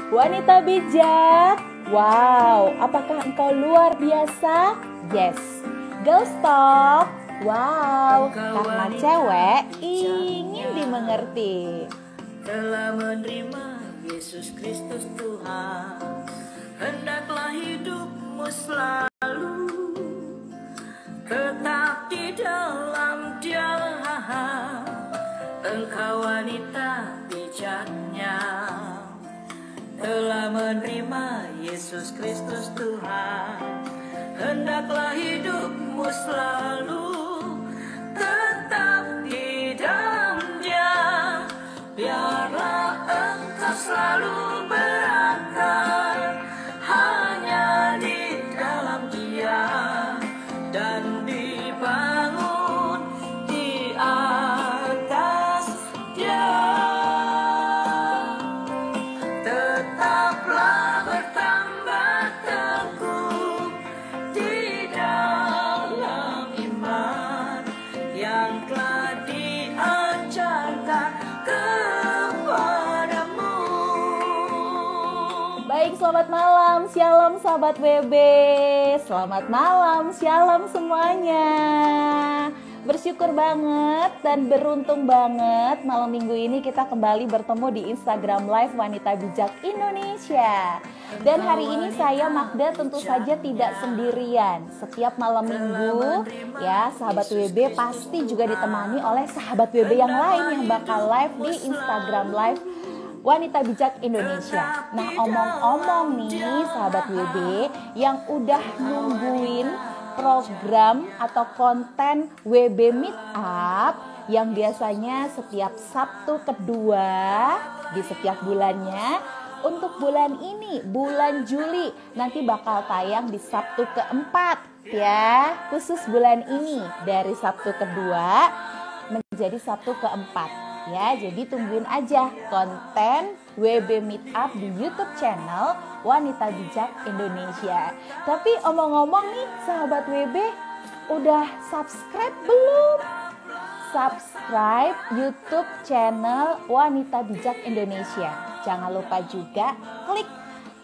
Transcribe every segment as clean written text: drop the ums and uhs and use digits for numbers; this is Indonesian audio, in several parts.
Wanita bijak. Wow, apakah engkau luar biasa? Yes. Girls talk. Wow, karena cewek ingin dimengerti. Telah menerima Yesus Kristus Tuhan, hendaklah hidupmu selalu tetap di dalam Dia. Engkau wanita bijaknya, telah menerima Yesus Kristus Tuhan, hendaklah hidupmu selalu tetap di dalam Dia. Biarlah engkau selalu berakar hanya di dalam Dia dan dibangun di atas Dia. Tetaplah bertambah teguh di dalam iman yang telah diajarkan kepadamu. Baik, selamat malam, shalom sahabat WB. Selamat malam, shalom semuanya. Bersyukur banget dan beruntung banget malam minggu ini kita kembali bertemu di Instagram Live Wanita Bijak Indonesia. Dan hari ini saya Magda tentu saja tidak sendirian. Setiap malam minggu ya sahabat WB pasti juga ditemani oleh sahabat WB yang lain yang bakal live di Instagram Live Wanita Bijak Indonesia. Nah, omong-omong nih sahabat WB yang udah nungguin program atau konten WB Meetup yang biasanya setiap Sabtu kedua di setiap bulannya. Untuk bulan ini, bulan Juli, nanti bakal tayang di Sabtu keempat ya. Khusus bulan ini dari Sabtu kedua menjadi Sabtu keempat. Ya, jadi tungguin aja konten WB Meetup di YouTube channel Wanita Bijak Indonesia. Tapi omong-omong nih sahabat WB, udah subscribe belum? Subscribe YouTube channel Wanita Bijak Indonesia. Jangan lupa juga klik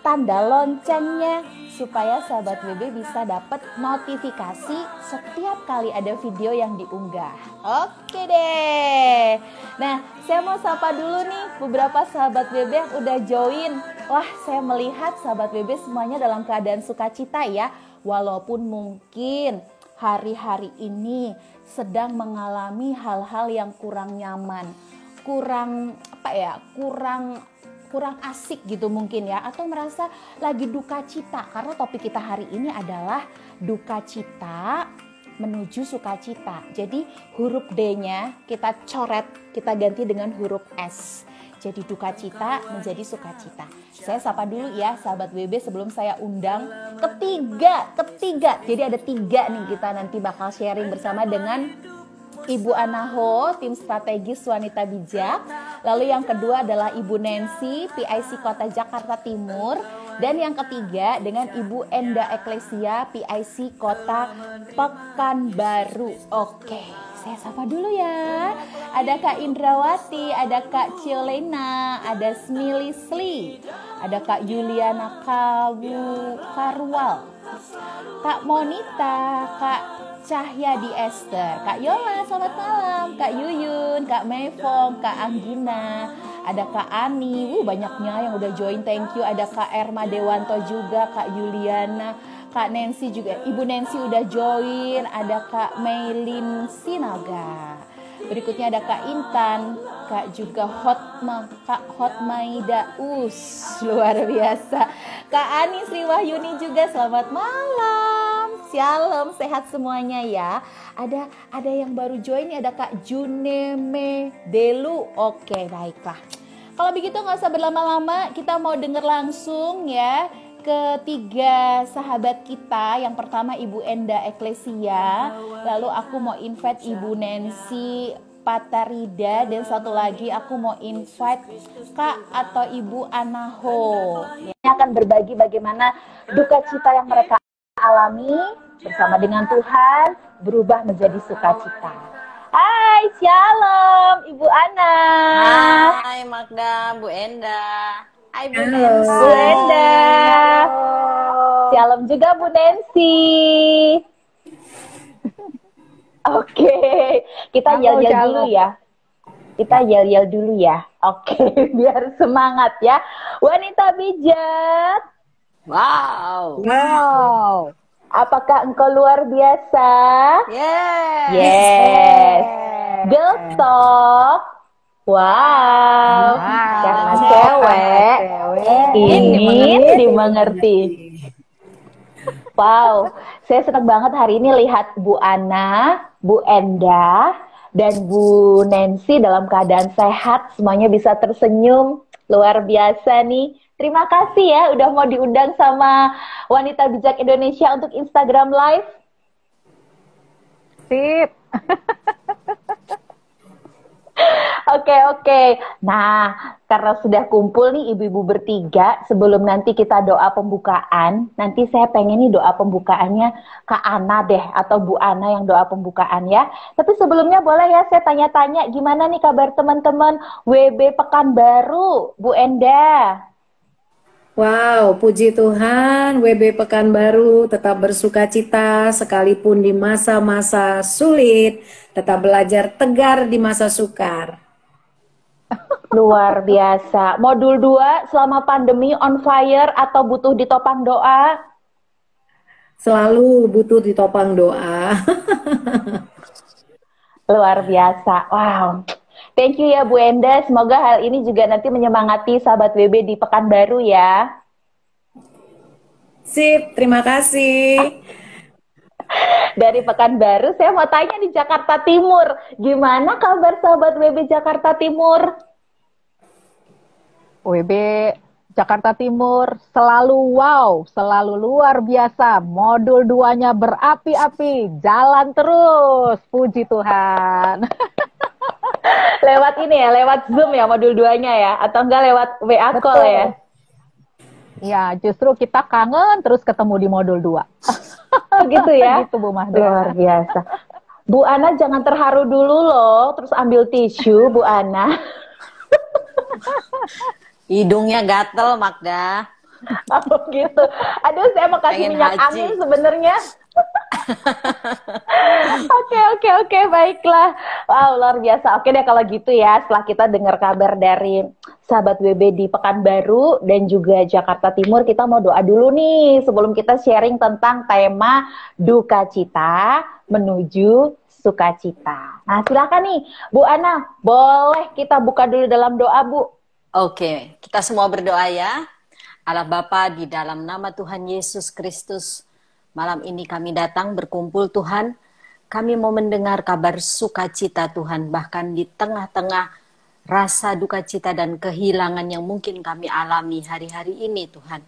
tanda loncengnya supaya sahabat WB bisa dapat notifikasi setiap kali ada video yang diunggah. Oke deh. Nah, saya mau sapa dulu nih beberapa sahabat WB yang udah join. Wah, saya melihat sahabat WB semuanya dalam keadaan sukacita ya. Walaupun mungkin hari-hari ini sedang mengalami hal-hal yang kurang nyaman, kurang asik gitu mungkin ya, atau merasa lagi duka cita, karena topik kita hari ini adalah duka cita menuju sukacita. Jadi huruf D-nya kita coret, kita ganti dengan huruf S. Jadi duka cita menjadi sukacita. Saya sapa dulu ya sahabat WB sebelum saya undang ketiga. Jadi ada 3 nih, kita nanti bakal sharing bersama dengan Ibu Anaho, tim strategis Wanita Bijak. Lalu yang kedua adalah Ibu Nancy, PIC Kota Jakarta Timur. Dan yang ketiga dengan Ibu Enda Eklesia, PIC Kota Pekanbaru. Oke, saya sapa dulu ya. Ada Kak Indrawati, ada Kak Ciolena, ada Smilisli, ada Kak Juliana Karwal, Kak Monita, Kak Cahyadi Esther, Kak Yola, selamat malam, Kak Yuyun, Kak Mevong, Kak Anggina, ada Kak Ani, banyaknya yang udah join, thank you. Ada Kak Erma Dewanto juga, Kak Juliana, Kak Nancy juga, Ibu Nancy udah join, ada Kak Maylin Sinaga. Berikutnya ada Kak Intan, Kak juga Kak Hotmaida, luar biasa. Kak Ani Sri Wahyuni juga, selamat malam. Shalom, sehat semuanya ya. Ada yang baru join nih, ada Kak Juneme Delu. Oke, baiklah. Kalau begitu nggak usah berlama-lama, kita mau denger langsung ya ketiga sahabat kita. Yang pertama Ibu Enda Eklesia, lalu aku mau invite Ibu Nancy Patarida, dan satu lagi aku mau invite Kak atau Ibu Anaho. Ini akan berbagi bagaimana duka cita yang mereka alami bersama dengan Tuhan berubah menjadi sukacita. Hai, shalom Ibu Ana. Hai Magda, Bu Enda. Hai Bu Bu Nancy. Enda. Shalom juga Bu Nancy. Oke, kita Halo, yel-yel shalom. dulu ya. Kita yel-yel dulu ya. Oke, biar semangat ya. Wanita bijak, Wow. Wow. apakah engkau luar biasa? Yes. Yes. Girl talk. Wow. Karena cewek ingin dimengerti. Wow, saya senang banget hari ini lihat Bu Ana, Bu Enda, dan Bu Nancy dalam keadaan sehat, semuanya bisa tersenyum, luar biasa nih. Terima kasih ya udah mau diundang sama Wanita Bijak Indonesia untuk Instagram Live. Sip. Oke. Nah, karena sudah kumpul nih ibu-ibu bertiga, sebelum nanti kita doa pembukaan, nanti saya pengen nih doa pembukaannya Kak Ana deh, atau Bu Ana yang doa pembukaan ya. Tapi sebelumnya boleh ya saya tanya-tanya, gimana nih kabar teman-teman WB Pekanbaru, Bu Enda? Wow, puji Tuhan, WB Pekanbaru tetap bersukacita sekalipun di masa-masa sulit, tetap belajar tegar di masa sukar. Luar biasa. Modul 2 selama pandemi on fire atau butuh ditopang doa? Selalu butuh ditopang doa. Luar biasa. Wow. Thank you ya Bu Enda. Semoga hal ini juga nanti menyemangati sahabat WB di Pekanbaru ya. Sip, terima kasih. Dari Pekanbaru, saya mau tanya di Jakarta Timur. Gimana kabar sahabat WB Jakarta Timur? WB Jakarta Timur selalu wow, selalu luar biasa. Modul 2-nya berapi-api, jalan terus. Puji Tuhan. Lewat ini ya, lewat Zoom ya modul 2-nya ya? Atau enggak lewat WA call ya? Ya, justru kita kangen terus ketemu di modul 2. Gitu ya? Gitu Bu Mahda. Luar biasa. Bu Ana jangan terharu dulu loh, terus ambil tisu Bu Ana. Hidungnya gatel Magda. Oh gitu. Aduh, saya mau kasih Pengen minyak haji. angin sebenarnya. Oke, baiklah. Wow, luar biasa. Oke deh kalau gitu ya, setelah kita dengar kabar dari sahabat WB di Pekanbaru dan juga Jakarta Timur, kita mau doa dulu nih sebelum kita sharing tentang tema duka cita menuju sukacita. Nah, silakan nih Bu Ana, boleh kita buka dulu dalam doa, Bu? Oke, kita semua berdoa ya. Allah Bapa, di dalam nama Tuhan Yesus Kristus, malam ini kami datang berkumpul Tuhan. Kami mau mendengar kabar sukacita Tuhan, bahkan di tengah-tengah rasa duka cita dan kehilangan yang mungkin kami alami hari-hari ini Tuhan.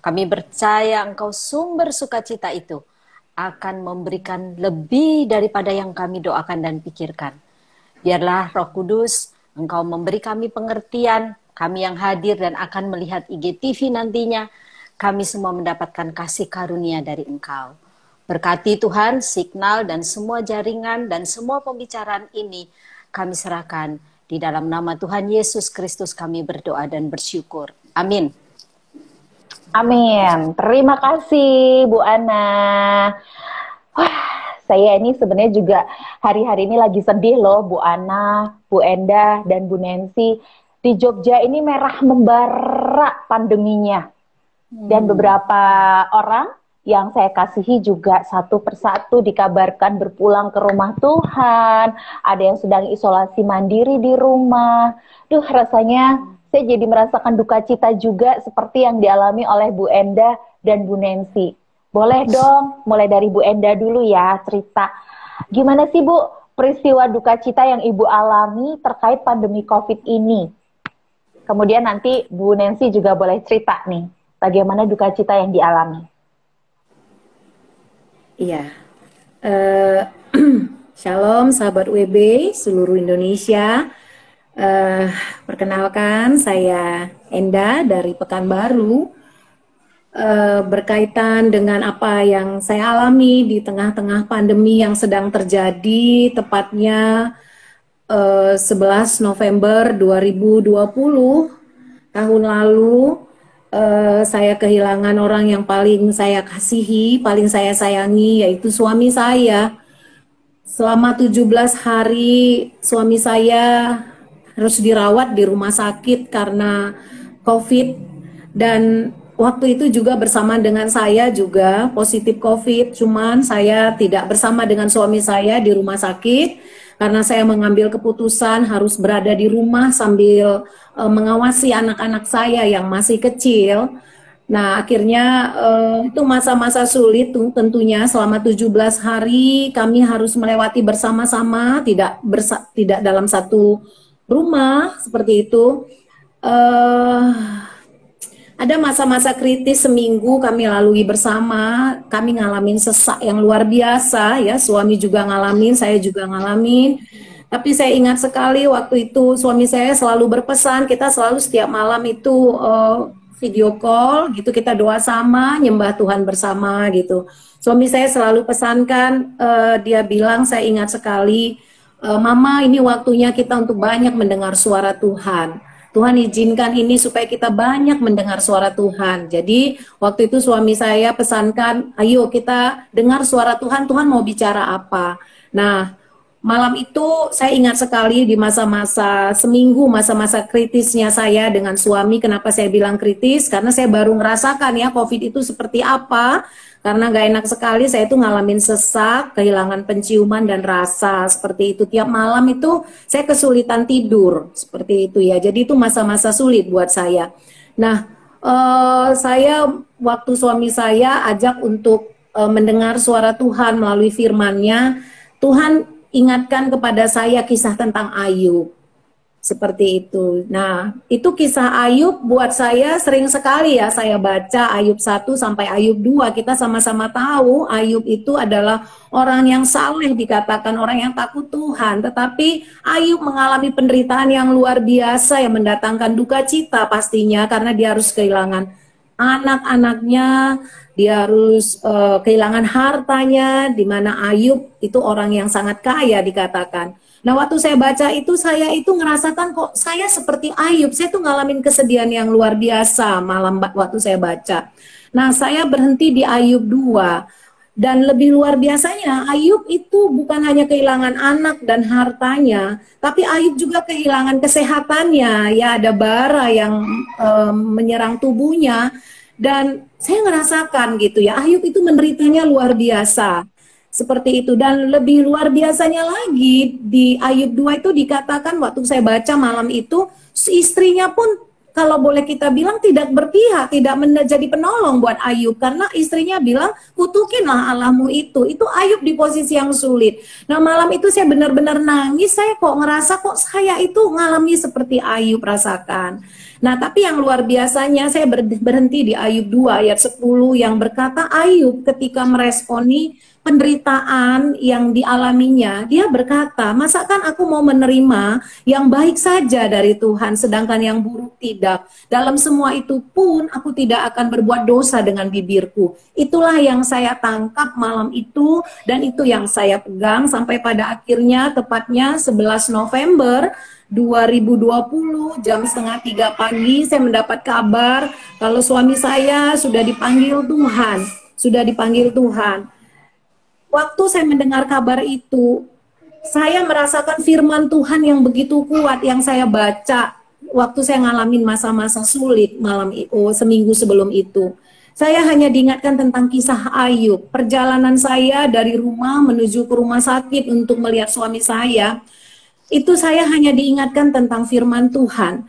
Kami percaya Engkau sumber sukacita itu akan memberikan lebih daripada yang kami doakan dan pikirkan. Biarlah Roh Kudus, Engkau memberi kami pengertian, kami yang hadir dan akan melihat IGTV nantinya, kami semua mendapatkan kasih karunia dari Engkau. Berkati Tuhan, signal dan semua jaringan dan semua pembicaraan ini kami serahkan. Di dalam nama Tuhan Yesus Kristus kami berdoa dan bersyukur. Amin. Amin. Terima kasih Bu Ana. Wah, saya ini sebenarnya juga hari-hari ini lagi sedih loh Bu Ana, Bu Enda, dan Bu Nancy. Di Jogja ini merah membara pandeminya. Dan beberapa orang yang saya kasihi juga satu persatu dikabarkan berpulang ke rumah Tuhan. Ada yang sedang isolasi mandiri di rumah. Duh, rasanya saya jadi merasakan duka cita juga seperti yang dialami oleh Bu Enda dan Bu Nancy. Boleh dong, mulai dari Bu Enda dulu ya cerita. Gimana sih Bu peristiwa duka cita yang Ibu alami terkait pandemi COVID ini? Kemudian nanti Bu Nancy juga boleh cerita nih, bagaimana duka cita yang dialami. Iya. Shalom sahabat WB seluruh Indonesia. Perkenalkan saya Enda dari Pekanbaru. Berkaitan dengan apa yang saya alami di tengah-tengah pandemi yang sedang terjadi, tepatnya 11 November 2020, tahun lalu saya kehilangan orang yang paling saya kasihi, paling saya sayangi, yaitu suami saya. Selama 17 hari suami saya harus dirawat di rumah sakit karena COVID, dan waktu itu juga bersama dengan saya juga positif COVID, cuman saya tidak bersama dengan suami saya di rumah sakit karena saya mengambil keputusan harus berada di rumah sambil mengawasi anak-anak saya yang masih kecil. Nah, akhirnya itu masa-masa sulit tentunya selama 17 hari kami harus melewati bersama-sama, tidak dalam satu rumah seperti itu. Ada masa-masa kritis seminggu kami lalui bersama, kami ngalamin sesak yang luar biasa ya, suami juga ngalamin, saya juga ngalamin. Tapi saya ingat sekali waktu itu suami saya selalu berpesan, kita selalu setiap malam itu video call gitu, kita doa sama, nyembah Tuhan bersama gitu. Suami saya selalu pesankan, dia bilang, saya ingat sekali, Mama, ini waktunya kita untuk banyak mendengar suara Tuhan. Tuhan izinkan ini supaya kita banyak mendengar suara Tuhan. Jadi waktu itu suami saya pesankan, ayo kita dengar suara Tuhan, Tuhan mau bicara apa. Nah, malam itu saya ingat sekali di masa-masa seminggu, masa-masa kritisnya saya dengan suami. Kenapa saya bilang kritis? Karena saya baru ngerasakan ya COVID itu seperti apa. Karena gak enak sekali, saya itu ngalamin sesak, kehilangan penciuman dan rasa, seperti itu. Tiap malam itu saya kesulitan tidur, seperti itu ya. Jadi itu masa-masa sulit buat saya. Nah, saya waktu suami saya ajak untuk mendengar suara Tuhan melalui firman-Nya, Tuhan ingatkan kepada saya kisah tentang Ayub. Seperti itu. Nah, itu kisah Ayub buat saya sering sekali ya saya baca Ayub 1 sampai Ayub 2. Kita sama-sama tahu Ayub itu adalah orang yang saleh, dikatakan orang yang takut Tuhan. Tetapi Ayub mengalami penderitaan yang luar biasa yang mendatangkan duka cita pastinya karena dia harus kehilangan anak-anaknya, dia harus kehilangan hartanya, di mana Ayub itu orang yang sangat kaya dikatakan. Nah, waktu saya baca itu, saya itu ngerasakan kok saya seperti Ayub. Saya tuh ngalamin kesedihan yang luar biasa malam waktu saya baca. Nah, saya berhenti di Ayub 2. Dan lebih luar biasanya, Ayub itu bukan hanya kehilangan anak dan hartanya, tapi Ayub juga kehilangan kesehatannya. Ya, ada bara yang menyerang tubuhnya. Dan saya ngerasakan gitu ya, Ayub itu menderitanya luar biasa. Seperti itu, dan lebih luar biasanya lagi di Ayub 2 itu dikatakan waktu saya baca malam itu, istrinya pun kalau boleh kita bilang tidak berpihak, tidak menjadi penolong buat Ayub, karena istrinya bilang kutukinlah Allahmu itu Ayub di posisi yang sulit. Nah, malam itu saya benar-benar nangis, saya kok ngerasa kok saya itu ngalami seperti Ayub rasakan. Nah, tapi yang luar biasanya saya berhenti di Ayub 2 ayat 10 yang berkata Ayub ketika meresponi penderitaan yang dialaminya, dia berkata, masakan aku mau menerima yang baik saja dari Tuhan, sedangkan yang buruk tidak. Dalam semua itu pun aku tidak akan berbuat dosa dengan bibirku. Itulah yang saya tangkap malam itu, dan itu yang saya pegang sampai pada akhirnya tepatnya 11 November 2020 jam 2:30 pagi saya mendapat kabar kalau suami saya sudah dipanggil Tuhan, Waktu saya mendengar kabar itu, saya merasakan firman Tuhan yang begitu kuat yang saya baca waktu saya ngalamin masa-masa sulit malam itu, seminggu sebelum itu. Saya hanya diingatkan tentang kisah Ayub, perjalanan saya dari rumah menuju ke rumah sakit untuk melihat suami saya. Itu saya hanya diingatkan tentang firman Tuhan.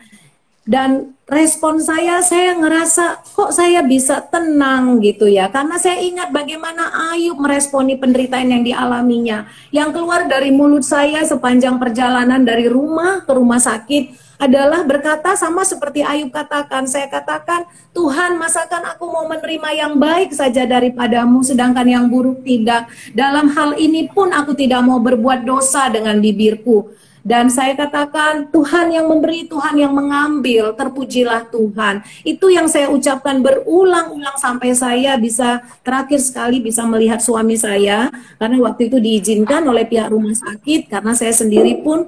Dan respon saya ngerasa kok saya bisa tenang gitu ya. Karena saya ingat bagaimana Ayub meresponi penderitaan yang dialaminya. Yang keluar dari mulut saya sepanjang perjalanan dari rumah ke rumah sakit adalah berkata sama seperti Ayub katakan. Saya katakan, Tuhan, masakan aku mau menerima yang baik saja daripadamu, sedangkan yang buruk tidak. Dalam hal ini pun aku tidak mau berbuat dosa dengan bibirku. Dan saya katakan, Tuhan yang memberi, Tuhan yang mengambil, terpujilah Tuhan. Itu yang saya ucapkan berulang-ulang sampai saya bisa, terakhir sekali bisa melihat suami saya. Karena waktu itu diizinkan oleh pihak rumah sakit, karena saya sendiri pun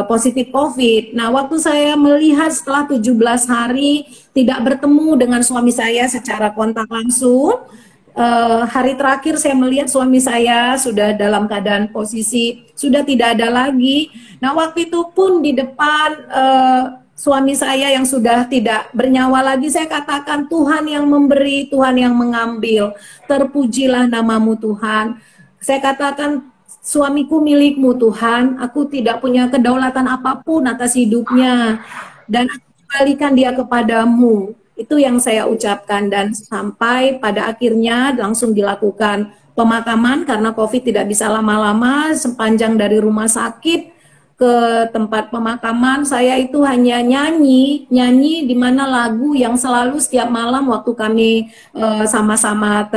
positif COVID. Nah, waktu saya melihat setelah 17 hari tidak bertemu dengan suami saya secara kontak langsung, hari terakhir saya melihat suami saya sudah dalam keadaan posisi sudah tidak ada lagi. Nah, waktu itu pun di depan suami saya yang sudah tidak bernyawa lagi, saya katakan, Tuhan yang memberi, Tuhan yang mengambil. Terpujilah namamu Tuhan. Saya katakan, suamiku milikmu Tuhan, aku tidak punya kedaulatan apapun atas hidupnya, dan aku kembalikan dia kepadamu. Itu yang saya ucapkan, dan sampai pada akhirnya langsung dilakukan pemakaman karena COVID tidak bisa lama-lama. Sepanjang dari rumah sakit ke tempat pemakaman, saya itu hanya nyanyi di mana lagu yang selalu setiap malam waktu kami sama-sama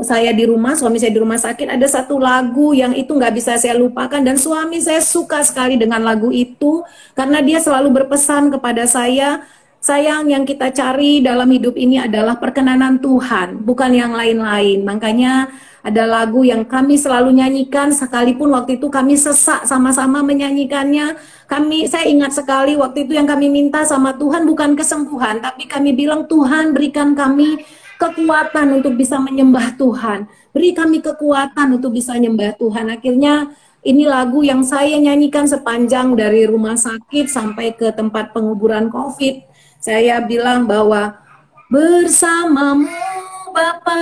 saya di rumah, suami saya di rumah sakit, ada satu lagu yang itu nggak bisa saya lupakan, dan suami saya suka sekali dengan lagu itu karena dia selalu berpesan kepada saya, sayang, yang kita cari dalam hidup ini adalah perkenanan Tuhan, bukan yang lain-lain. Makanya ada lagu yang kami selalu nyanyikan, sekalipun waktu itu kami sesak sama-sama menyanyikannya. Saya ingat sekali waktu itu yang kami minta sama Tuhan bukan kesembuhan, tapi kami bilang, Tuhan berikan kami kekuatan untuk bisa menyembah Tuhan. Beri kami kekuatan untuk bisa menyembah Tuhan. Akhirnya ini lagu yang saya nyanyikan sepanjang dari rumah sakit sampai ke tempat penguburan COVID. Saya bilang bahwa bersamamu Bapa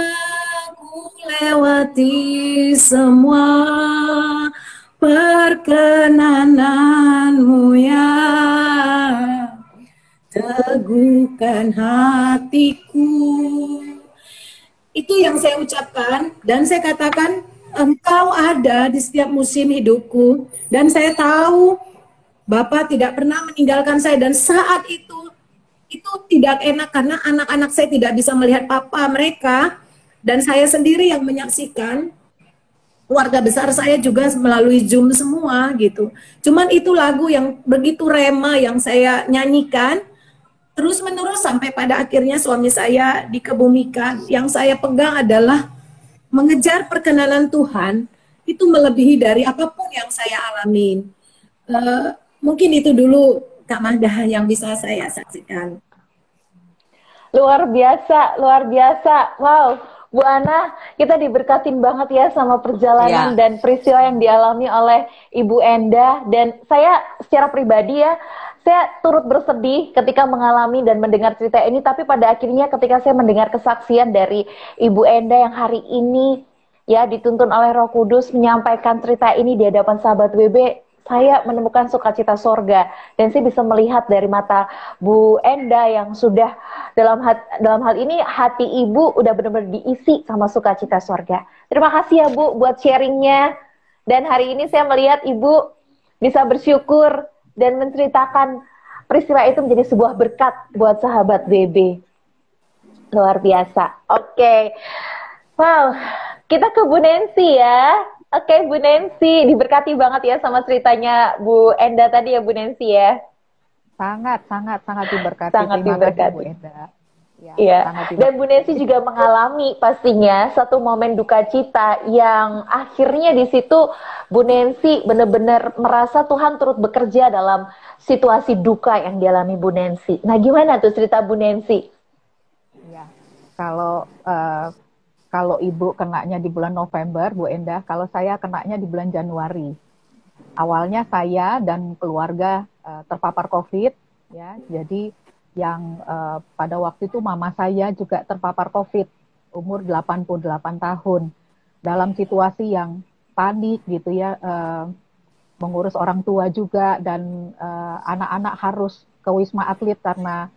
ku lewati semua perkenananmu ya. Teguhkan hatiku. Itu yang saya ucapkan, dan saya katakan, Engkau ada di setiap musim hidupku, dan saya tahu Bapak tidak pernah meninggalkan saya. Dan saat itu tidak enak karena anak-anak saya tidak bisa melihat papa mereka, dan saya sendiri yang menyaksikan. Keluarga besar saya juga melalui Zoom semua gitu. Cuman itu lagu yang begitu rema yang saya nyanyikan terus menerus sampai pada akhirnya suami saya dikebumikan. Yang saya pegang adalah mengejar perkenanan Tuhan itu melebihi dari apapun yang saya alamin. Mungkin itu dulu Kak Mada yang bisa saya saksikan. Luar biasa, luar biasa. Wow, Bu Ana, kita diberkatin banget ya sama perjalanan dan peristiwa yang dialami oleh Ibu Enda. Dan saya secara pribadi ya, saya turut bersedih ketika mengalami dan mendengar cerita ini, tapi pada akhirnya ketika saya mendengar kesaksian dari Ibu Enda yang hari ini ya dituntun oleh Roh Kudus menyampaikan cerita ini di hadapan sahabat WB, saya menemukan sukacita sorga, dan saya bisa melihat dari mata Bu Enda yang sudah dalam hal ini hati Ibu udah benar-benar diisi sama sukacita sorga. Terima kasih ya Bu buat sharingnya, dan hari ini saya melihat Ibu bisa bersyukur dan menceritakan peristiwa itu menjadi sebuah berkat buat sahabat WB. Luar biasa. Oke. Wow, kita ke Bu Nancy ya. Oke, Bu Nancy, diberkati banget ya sama ceritanya Bu Enda tadi ya, Bu Nancy ya. Sangat diberkati. Sangat Terima diberkati. kasih, Bu Enda. Ya, iya. sangat Dan Bu Nancy juga mengalami pastinya satu momen duka cita yang akhirnya di situ Bu Nancy benar-benar merasa Tuhan turut bekerja dalam situasi duka yang dialami Bu Nancy. Nah, gimana tuh cerita Bu Nancy? Ya, kalau Ibu kenanya di bulan November, Bu Enda, kalau saya kenanya di bulan Januari. Awalnya saya dan keluarga terpapar COVID, ya. Jadi yang pada waktu itu mama saya juga terpapar COVID, umur 88 tahun. Dalam situasi yang panik gitu ya, mengurus orang tua juga, dan anak-anak harus ke Wisma Atlet karena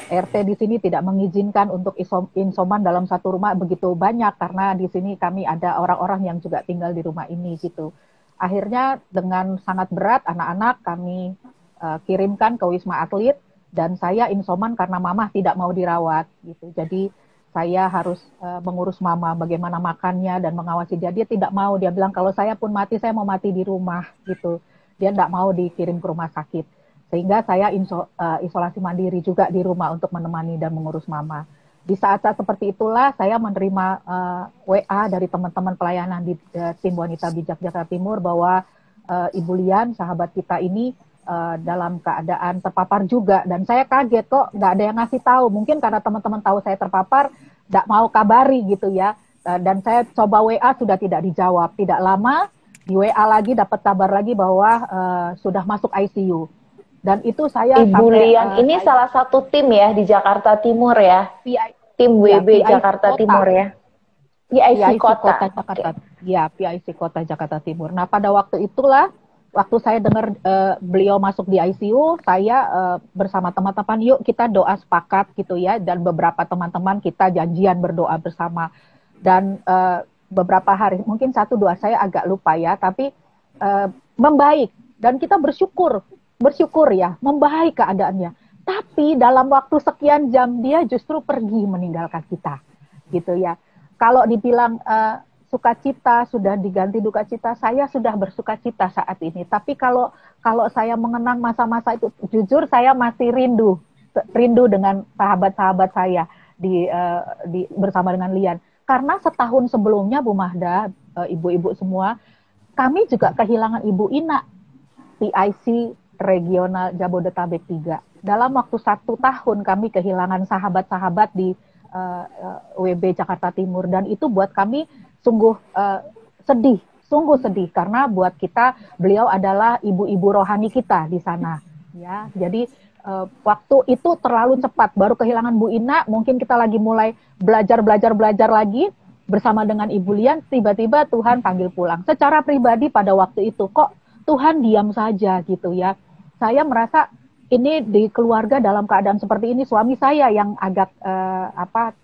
RT di sini tidak mengizinkan untuk isoman dalam satu rumah begitu banyak, karena di sini kami ada orang-orang yang juga tinggal di rumah ini gitu. Akhirnya dengan sangat berat anak-anak kami kirimkan ke Wisma Atlet, dan saya insoman karena mama tidak mau dirawat gitu. Jadi saya harus mengurus mama, bagaimana makannya dan mengawasi dia. Dia tidak mau, dia bilang kalau saya pun mati, saya mau mati di rumah gitu. Dia tidak mau dikirim ke rumah sakit. Sehingga saya isolasi mandiri juga di rumah untuk menemani dan mengurus mama. Di saat-saat seperti itulah saya menerima WA dari teman-teman pelayanan di tim wanita bijak Jakarta Timur bahwa Ibu Lian, sahabat kita ini dalam keadaan terpapar juga. Dan saya kaget kok nggak ada yang ngasih tahu. Mungkin karena teman-teman tahu saya terpapar, nggak mau kabari gitu ya. Dan saya coba WA sudah tidak dijawab. Tidak lama di WA lagi dapat kabar lagi bahwa sudah masuk ICU. Dan itu saya Ibu Lian ini salah satu tim ya di Jakarta Timur ya. Tim WB PIC Jakarta Kota. Timur ya. PIC Kota. Jakarta. Ya, PIC Kota Jakarta Timur. Nah, pada waktu itulah waktu saya dengar beliau masuk di ICU, saya bersama teman-teman yuk kita doa sepakat gitu ya, dan beberapa teman-teman kita janjian berdoa bersama. Dan beberapa hari, mungkin 1-2 saya agak lupa ya, tapi membaik dan kita bersyukur ya, membaik keadaannya. Tapi dalam waktu sekian jam dia justru pergi meninggalkan kita, gitu ya. Kalau dibilang sukacita sudah diganti duka cita, saya sudah bersukacita saat ini. Tapi kalau saya mengenang masa-masa itu, jujur saya masih rindu dengan sahabat-sahabat saya di bersama dengan Lian. Karena setahun sebelumnya Bu Mahda, ibu-ibu semua, kami juga kehilangan Ibu Ina, PIC Regional Jabodetabek 3. Dalam waktu 1 tahun kami kehilangan sahabat-sahabat di WB Jakarta Timur, dan itu buat kami sungguh sedih karena buat kita beliau adalah ibu-ibu rohani kita di sana ya. Jadi waktu itu terlalu cepat, baru kehilangan Bu Ina, mungkin kita lagi mulai belajar lagi bersama dengan Ibu Lian, tiba-tiba Tuhan panggil pulang. Secara pribadi pada waktu itu kok Tuhan diam saja gitu ya. Saya merasa ini di keluarga dalam keadaan seperti ini, suami saya yang agak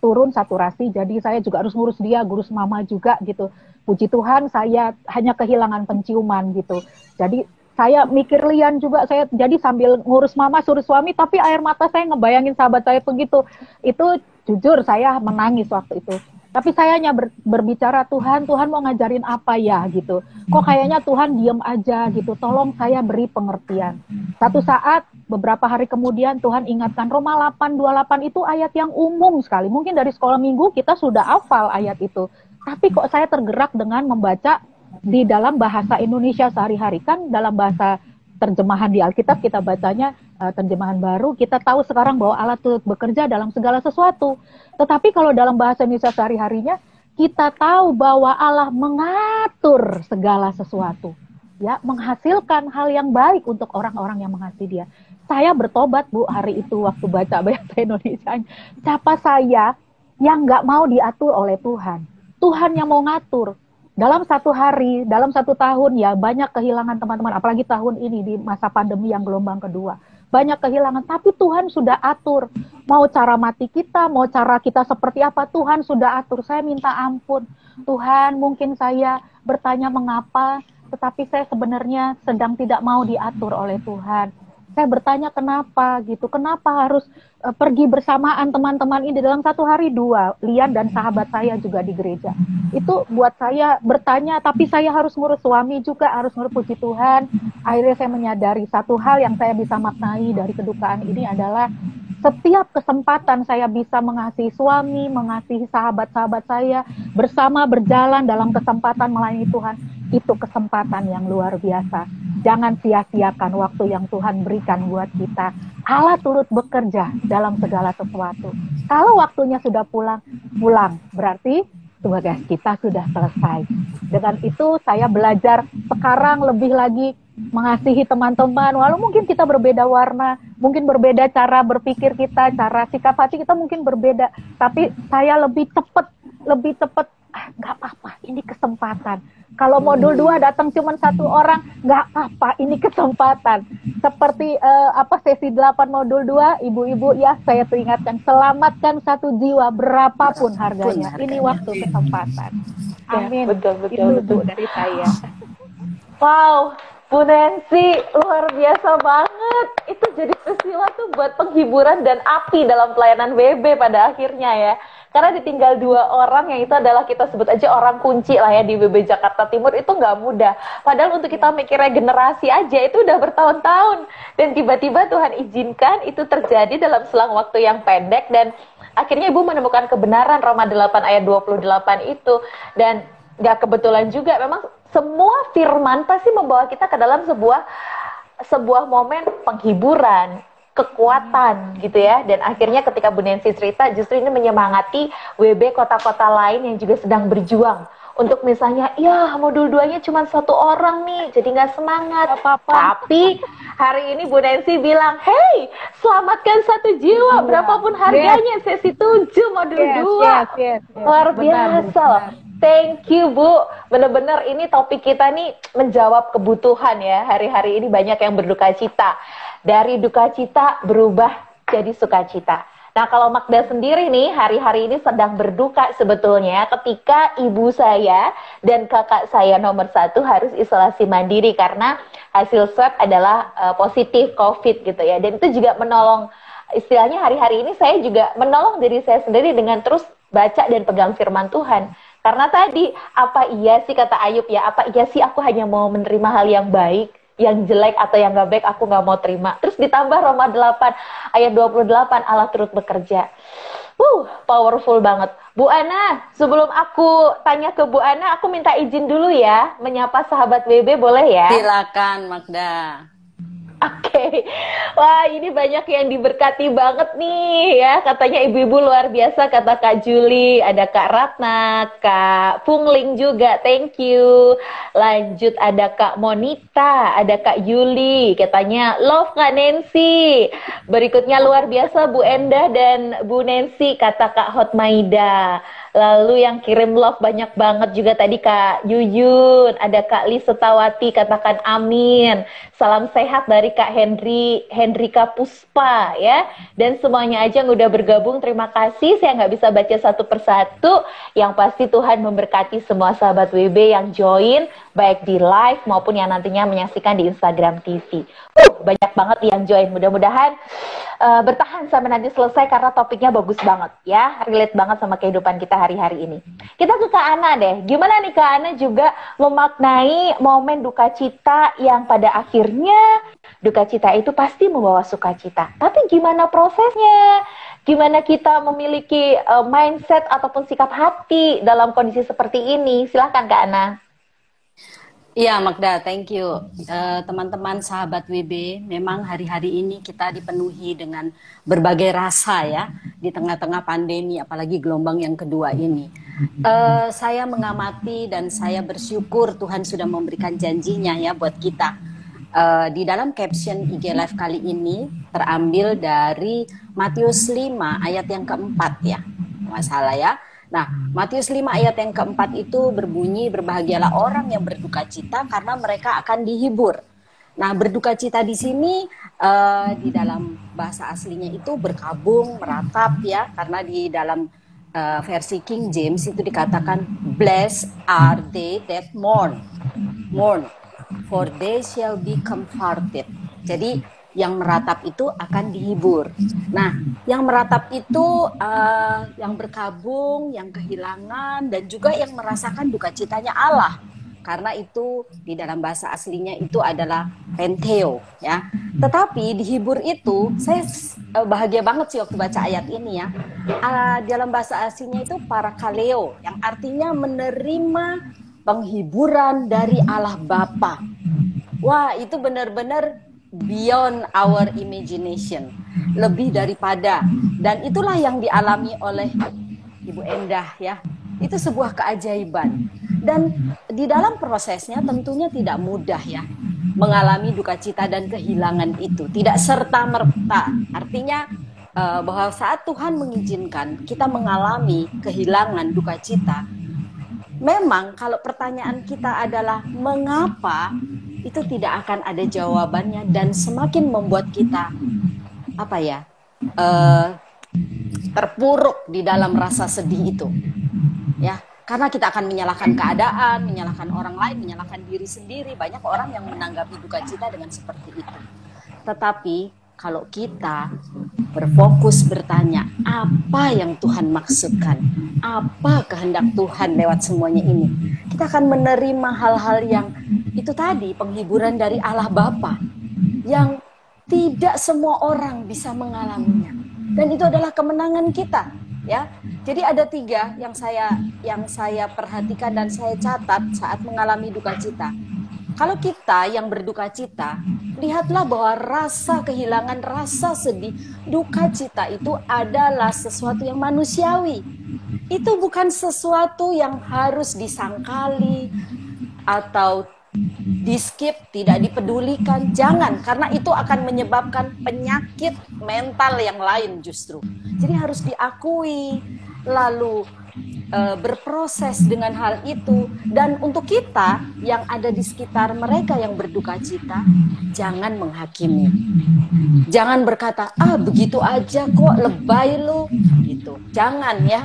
turun saturasi, jadi saya juga harus ngurus dia, ngurus mama juga gitu. Puji Tuhan saya hanya kehilangan penciuman gitu. Jadi saya mikir Lian juga, saya jadi sambil ngurus mama, suruh suami, tapi air mata saya ngebayangin sahabat saya begitu. Itu jujur saya menangis waktu itu. Tapi saya hanya berbicara, Tuhan mau ngajarin apa ya gitu. Kok kayaknya Tuhan diem aja gitu, tolong saya beri pengertian. Satu saat, beberapa hari kemudian Tuhan ingatkan, Roma 8:28 itu ayat yang umum sekali. Mungkin dari sekolah minggu kita sudah hafal ayat itu. Tapi kok saya tergerak dengan membaca di dalam bahasa Indonesia sehari-hari. Kan dalam bahasa terjemahan di Alkitab kita bacanya terjemahan baru, kita tahu sekarang bahwa Allah turut bekerja dalam segala sesuatu. Tetapi kalau dalam bahasa Indonesia sehari-harinya, kita tahu bahwa Allah mengatur segala sesuatu, ya, menghasilkan hal yang baik untuk orang-orang yang mengasihi Dia. Saya bertobat Bu hari itu waktu baca bahasa Indonesia. Siapa saya yang nggak mau diatur oleh Tuhan? Tuhan yang mau ngatur. Dalam 1 hari, dalam 1 tahun ya banyak kehilangan teman-teman, apalagi tahun ini di masa pandemi yang gelombang kedua. Banyak kehilangan, tapi Tuhan sudah atur. Mau cara mati kita, mau cara kita seperti apa, Tuhan sudah atur. Saya minta ampun. Tuhan, mungkin saya bertanya mengapa, tetapi saya sebenarnya sedang tidak mau diatur oleh Tuhan. Saya bertanya kenapa gitu, kenapa harus pergi bersamaan teman-teman ini dalam 1 hari 2, Lian dan sahabat saya juga di gereja. Itu buat saya bertanya, tapi saya harus ngurus suami juga, harus ngurus, puji Tuhan. Akhirnya saya menyadari satu hal yang saya bisa maknai dari kedukaan ini adalah setiap kesempatan saya bisa mengasihi suami, mengasihi sahabat-sahabat saya, bersama berjalan dalam kesempatan melayani Tuhan, itu kesempatan yang luar biasa. Jangan sia-siakan waktu yang Tuhan berikan buat kita. Allah turut bekerja dalam segala sesuatu. Kalau waktunya sudah pulang. Berarti tugas kita sudah selesai. Dengan itu saya belajar sekarang lebih lagi mengasihi teman-teman. Walau mungkin kita berbeda warna, mungkin berbeda cara berpikir kita, cara sikap hati kita mungkin berbeda. Tapi saya lebih cepat, nggak apa-apa, ini kesempatan. Kalau modul 2 datang cuma 1 orang, nggak apa-apa, ini kesempatan. Seperti sesi 8 modul 2, ibu-ibu ya, saya teringatkan, selamatkan 1 jiwa berapapun harganya. Ini waktu kesempatan. Amin. Ya, betul. Itu dari saya. Wow, Bu Nancy, luar biasa banget. Itu jadi peristiwa tuh buat penghiburan dan api dalam pelayanan WB pada akhirnya ya. Karena ditinggal 2 orang yang itu adalah kita sebut aja orang kunci lah ya di WB Jakarta Timur, itu nggak mudah. Padahal untuk kita mikir regenerasi aja itu udah bertahun-tahun. Dan tiba-tiba Tuhan izinkan itu terjadi dalam selang waktu yang pendek. Dan akhirnya Ibu menemukan kebenaran Roma 8 ayat 28 itu. Dan gak kebetulan juga, memang semua firman pasti membawa kita ke dalam sebuah momen penghiburan, kekuatan gitu ya. Dan akhirnya ketika Bu Nancy cerita, justru ini menyemangati WB kota-kota lain yang juga sedang berjuang. Untuk misalnya, ya modul 2-nya cuma 1 orang nih, jadi nggak semangat. Tapi hari ini Bu Nancy bilang, hey, selamatkan 1 jiwa, berapapun harganya, sesi 7 modul 2. Luar biasa loh. Thank you Bu, bener-bener ini topik kita nih menjawab kebutuhan ya. Hari-hari ini banyak yang berduka cita. Dari duka cita berubah jadi sukacita. Nah, kalau Magda sendiri nih, hari-hari ini sedang berduka sebetulnya ketika ibu saya dan kakak saya nomor 1 harus isolasi mandiri karena hasil swab adalah positif COVID gitu ya. Dan itu juga menolong, istilahnya hari-hari ini saya juga menolong diri saya sendiri dengan terus baca dan pegang firman Tuhan. Karena tadi, apa iya sih kata Ayub ya, apa iya sih aku hanya mau menerima hal yang baik, yang jelek atau yang gak baik aku gak mau terima. Terus ditambah Roma 8 ayat 28, Allah turut bekerja. Powerful banget. Bu Ana, sebelum aku tanya ke Bu Ana, aku minta izin dulu ya, menyapa sahabat WB, boleh ya? Silakan Magda. Oke. Wah, ini banyak yang diberkati banget nih ya. Katanya ibu-ibu luar biasa, kata Kak Juli, ada Kak Ratna, Kak Pungling juga, thank you. Lanjut ada Kak Monita, ada Kak Yuli, katanya love Kak Nancy. Berikutnya luar biasa Bu Endah dan Bu Nancy, kata Kak Hotmaida. Lalu yang kirim love banyak banget juga tadi Kak Yuyun, ada Kak Lis Setawati, katakan amin. Salam sehat dari Kak Hendrika Puspa ya. Dan semuanya aja yang udah bergabung, terima kasih. Saya nggak bisa baca satu persatu. Yang pasti Tuhan memberkati semua sahabat WB yang join, baik di live maupun yang nantinya menyaksikan di Instagram TV. Banyak banget yang join. Mudah-mudahan bertahan sampai nanti selesai karena topiknya bagus banget ya, relate banget sama kehidupan kita hari-hari ini. Kita ke Kak Ana deh. Gimana nih Kak Ana juga memaknai momen duka cita yang pada akhirnya duka cita itu pasti membawa sukacita. Tapi gimana prosesnya? Gimana kita memiliki mindset ataupun sikap hati dalam kondisi seperti ini? Silahkan Kak Ana. Iya Magda, thank you. Teman-teman sahabat WB, memang hari-hari ini kita dipenuhi dengan berbagai rasa ya, di tengah-tengah pandemi, apalagi gelombang yang kedua ini. Saya mengamati dan saya bersyukur Tuhan sudah memberikan janjinya ya buat kita. Di dalam caption IG Live kali ini terambil dari Matius 5 ayat yang keempat ya, nggak salah ya. Nah, Matius 5 ayat yang keempat itu berbunyi, berbahagialah orang yang berduka cita karena mereka akan dihibur. Nah, berduka cita di sini di dalam bahasa aslinya itu berkabung, meratap ya, karena di dalam versi King James itu dikatakan blessed are they that mourn, for they shall be comforted. Jadi yang meratap itu akan dihibur. Nah, yang meratap itu yang berkabung, yang kehilangan, dan juga yang merasakan duka citanya Allah. Karena itu di dalam bahasa aslinya itu adalah penteo, ya. Tetapi dihibur itu, saya bahagia banget sih waktu baca ayat ini ya. Dalam bahasa aslinya itu parakaleo, yang artinya menerima penghiburan dari Allah Bapa. Wah, itu benar-benar beyond our imagination, lebih daripada, dan itulah yang dialami oleh Ibu Endah ya. Itu sebuah keajaiban, dan di dalam prosesnya tentunya tidak mudah ya, mengalami duka cita dan kehilangan itu tidak serta merta. Artinya bahwa saat Tuhan mengizinkan kita mengalami kehilangan duka cita, memang kalau pertanyaan kita adalah mengapa, itu tidak akan ada jawabannya dan semakin membuat kita terpuruk di dalam rasa sedih itu. Ya, karena kita akan menyalahkan keadaan, menyalahkan orang lain, menyalahkan diri sendiri. Banyak orang yang menanggapi duka cita dengan seperti itu. Tetapi kalau kita berfokus bertanya, apa yang Tuhan maksudkan? Apa kehendak Tuhan lewat semuanya ini? Kita akan menerima hal-hal yang itu tadi, penghiburan dari Allah Bapa, yang tidak semua orang bisa mengalaminya. Dan itu adalah kemenangan kita. ya. Jadi ada 3 yang saya perhatikan dan saya catat saat mengalami duka cita. Kalau kita yang berduka cita, lihatlah bahwa rasa kehilangan, rasa sedih, duka cita itu adalah sesuatu yang manusiawi. Itu bukan sesuatu yang harus disangkali atau di-skip, tidak dipedulikan. Jangan, karena itu akan menyebabkan penyakit mental yang lain justru. Jadi harus diakui, lalu berproses dengan hal itu. Dan untuk kita yang ada di sekitar mereka yang berduka cita, jangan menghakimi, jangan berkata begitu aja kok, lebay lu gitu. Jangan ya,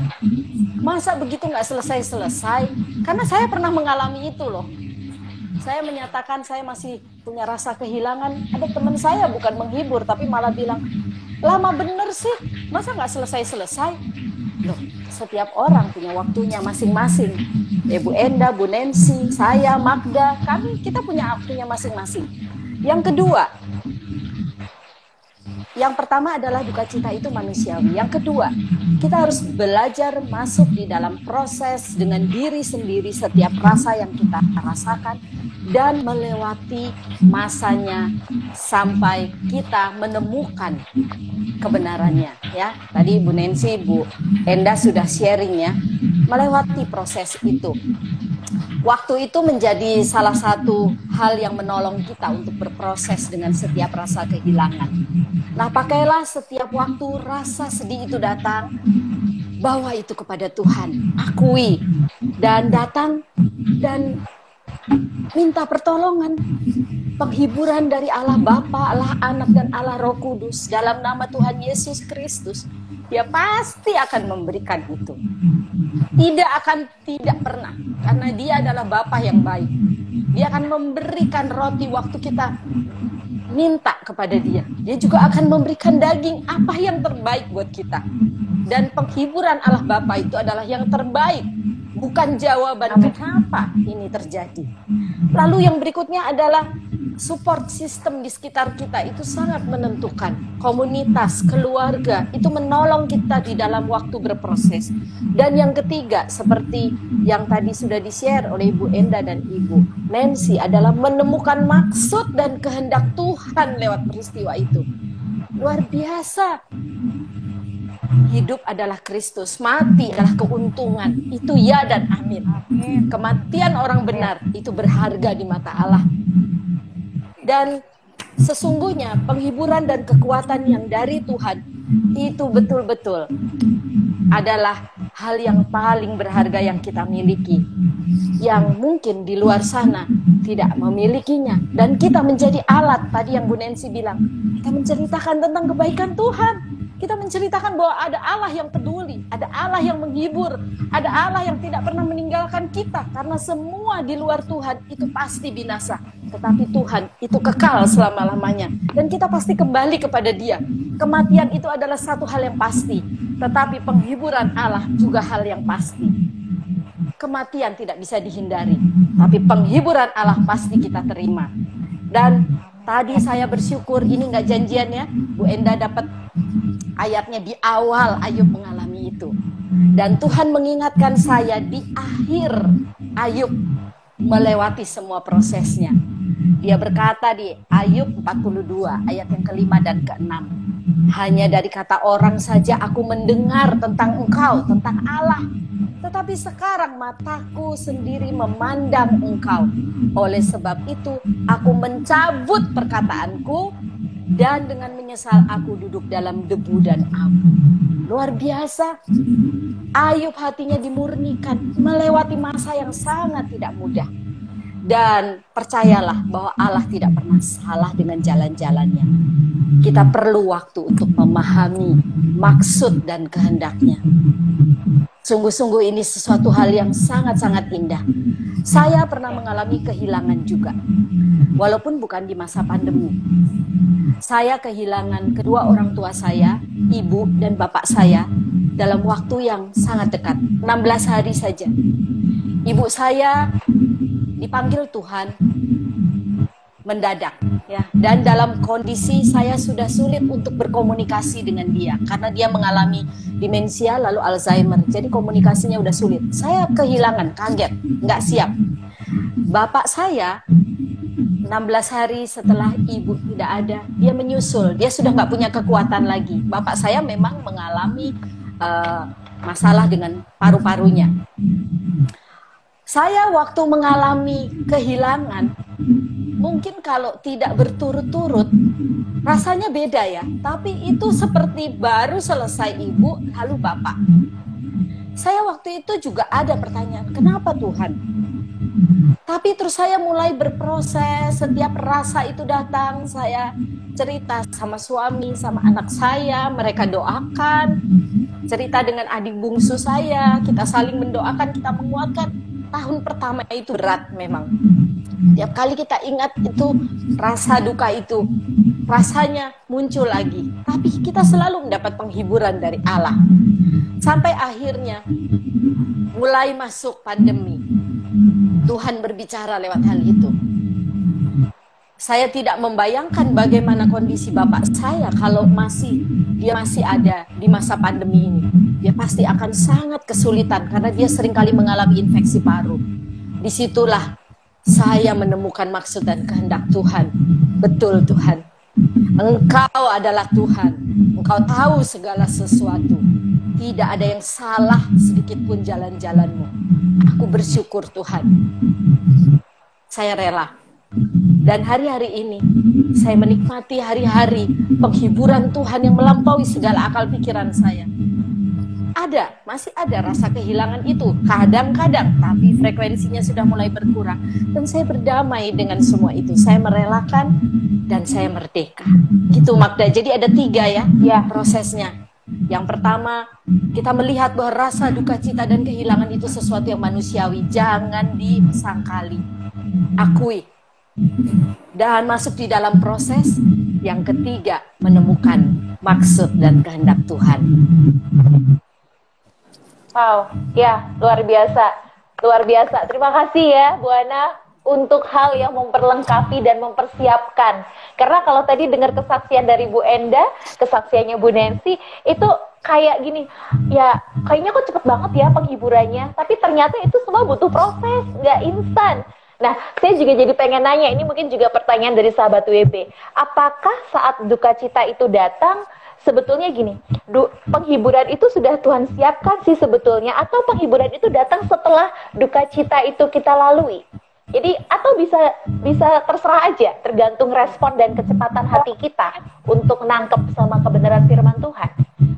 masa begitu nggak selesai-selesai. Karena saya pernah mengalami itu loh. Saya menyatakan saya masih punya rasa kehilangan, ada teman saya bukan menghibur tapi malah bilang, lama bener sih, masa nggak selesai-selesai. Loh, setiap orang punya waktunya masing-masing. Bu Enda, Bu Nancy, saya, Magda, kita punya waktunya masing-masing. Yang kedua, yang pertama adalah duka cita itu manusiawi. Yang kedua, kita harus belajar masuk di dalam proses dengan diri sendiri setiap rasa yang kita rasakan dan melewati masanya sampai kita menemukan kebenarannya, ya. Tadi Bu Nancy, Bu Enda sudah sharing ya, melewati proses itu. Waktu itu menjadi salah satu hal yang menolong kita untuk berproses dengan setiap rasa kehilangan. Nah, pakailah setiap waktu rasa sedih itu datang, bawa itu kepada Tuhan, akui, dan datang dan minta pertolongan, penghiburan dari Allah Bapa, Allah Anak, dan Allah Roh Kudus dalam nama Tuhan Yesus Kristus. Dia pasti akan memberikan itu. Tidak pernah, karena Dia adalah Bapa yang baik. Dia akan memberikan roti waktu kita minta kepada Dia. Dia juga akan memberikan daging, apa yang terbaik buat kita. Dan penghiburan Allah Bapa itu adalah yang terbaik, bukan jawaban kenapa ini terjadi. Lalu yang berikutnya adalah support system di sekitar kita itu sangat menentukan. Komunitas, keluarga itu menolong kita di dalam waktu berproses. Dan yang ketiga, seperti yang tadi sudah di-share oleh Ibu Enda dan Ibu Nancy, adalah menemukan maksud dan kehendak Tuhan lewat peristiwa itu. Luar biasa. Hidup adalah Kristus, mati adalah keuntungan. Itu ya dan amin. Kematian orang benar itu berharga di mata Allah. Dan sesungguhnya penghiburan dan kekuatan yang dari Tuhan itu betul-betul adalah hal yang paling berharga yang kita miliki, yang mungkin di luar sana tidak memilikinya. Dan kita menjadi alat, tadi yang Bu Nancy bilang, kita menceritakan tentang kebaikan Tuhan. Kita menceritakan bahwa ada Allah yang peduli, ada Allah yang menghibur, ada Allah yang tidak pernah meninggalkan kita. Karena semua di luar Tuhan itu pasti binasa. Tetapi Tuhan itu kekal selama-lamanya. Dan kita pasti kembali kepada Dia. Kematian itu adalah satu hal yang pasti. Tetapi penghiburan Allah juga hal yang pasti. Kematian tidak bisa dihindari. Tapi penghiburan Allah pasti kita terima. Dan tadi saya bersyukur, ini nggak janjian ya, Bu Enda dapat ayatnya di awal Ayub mengalami itu. Dan Tuhan mengingatkan saya di akhir Ayub melewati semua prosesnya. Dia berkata di Ayub 42 ayat yang ke-5 dan ke-6. Hanya dari kata orang saja aku mendengar tentang Engkau, tentang Allah. Tetapi sekarang mataku sendiri memandang Engkau. Oleh sebab itu aku mencabut perkataanku, dan dengan menyesal aku duduk dalam debu dan abu. Luar biasa. Ayub hatinya dimurnikan, melewati masa yang sangat tidak mudah. Dan percayalah bahwa Allah tidak pernah salah dengan jalan-jalannya. Kita perlu waktu untuk memahami maksud dan kehendaknya. Sungguh-sungguh ini sesuatu hal yang sangat-sangat indah. Saya pernah mengalami kehilangan juga, walaupun bukan di masa pandemi. Saya kehilangan kedua orang tua saya, ibu dan bapak saya, dalam waktu yang sangat dekat, 16 hari saja. Ibu saya dipanggil Tuhan mendadak ya, dan dalam kondisi saya sudah sulit untuk berkomunikasi dengan dia karena dia mengalami demensia lalu Alzheimer, jadi komunikasinya udah sulit. Saya kehilangan, kaget, nggak siap. Bapak saya 16 hari setelah ibu tidak ada, dia menyusul, dia sudah nggak punya kekuatan lagi. Bapak saya memang mengalami masalah dengan paru-parunya. Saya waktu mengalami kehilangan, mungkin kalau tidak berturut-turut, rasanya beda ya. Tapi itu seperti baru selesai ibu, lalu bapak. Saya waktu itu juga ada pertanyaan, kenapa Tuhan? Tapi terus saya mulai berproses, setiap rasa itu datang, saya cerita sama suami, sama anak saya, mereka doakan. Cerita dengan adik bungsu saya, kita saling mendoakan, kita menguatkan. Tahun pertama itu berat memang. Tiap kali kita ingat itu, rasa duka itu, rasanya muncul lagi. Tapi kita selalu mendapat penghiburan dari Allah. Sampai akhirnya, mulai masuk pandemi. Tuhan berbicara lewat hal itu. Saya tidak membayangkan bagaimana kondisi bapak saya kalau dia masih ada di masa pandemi ini. Dia pasti akan sangat kesulitan karena dia seringkali mengalami infeksi paru. Disitulah saya menemukan maksud dan kehendak Tuhan. Betul Tuhan, Engkau adalah Tuhan. Engkau tahu segala sesuatu. Tidak ada yang salah sedikit pun jalan-jalanmu. Aku bersyukur Tuhan. Saya rela. Dan hari-hari ini saya menikmati hari-hari penghiburan Tuhan yang melampaui segala akal pikiran saya. Masih ada rasa kehilangan itu kadang-kadang, tapi frekuensinya sudah mulai berkurang. Dan saya berdamai dengan semua itu. Saya merelakan dan saya merdeka. Gitu Magda. Jadi ada 3 ya prosesnya. Yang pertama, kita melihat bahwa rasa duka cita dan kehilangan itu sesuatu yang manusiawi. Jangan disangkali. Akui. Dan masuk di dalam proses. Yang ketiga, menemukan maksud dan kehendak Tuhan. Wow, ya luar biasa. Luar biasa. Terima kasih ya Bu Ana untuk hal yang memperlengkapi dan mempersiapkan. Karena kalau tadi dengar kesaksian dari Bu Enda, kesaksiannya Bu Nancy, itu kayak gini, ya kayaknya kok cepet banget ya penghiburannya. Tapi ternyata itu semua butuh proses, nggak instan. Nah, saya juga jadi pengen nanya, ini mungkin juga pertanyaan dari sahabat WB. Apakah saat duka cita itu datang, sebetulnya gini, penghiburan itu sudah Tuhan siapkan sih sebetulnya, atau penghiburan itu datang setelah duka cita itu kita lalui? Jadi, atau bisa terserah aja, tergantung respon dan kecepatan hati kita untuk nangkep sama kebenaran firman Tuhan.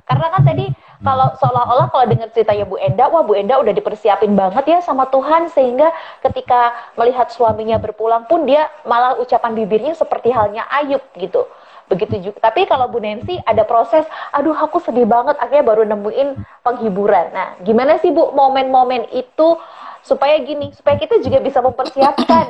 Karena kan tadi, kalau seolah-olah kalau dengar ceritanya Bu Enda, wah Bu Enda udah dipersiapin banget ya sama Tuhan, sehingga ketika melihat suaminya berpulang pun dia malah ucapan bibirnya seperti halnya Ayub gitu. Begitu juga. Tapi kalau Bu Nancy ada proses, aduh aku sedih banget, akhirnya baru nemuin penghiburan. Nah, gimana sih Bu momen-momen itu supaya kita juga bisa mempersiapkan.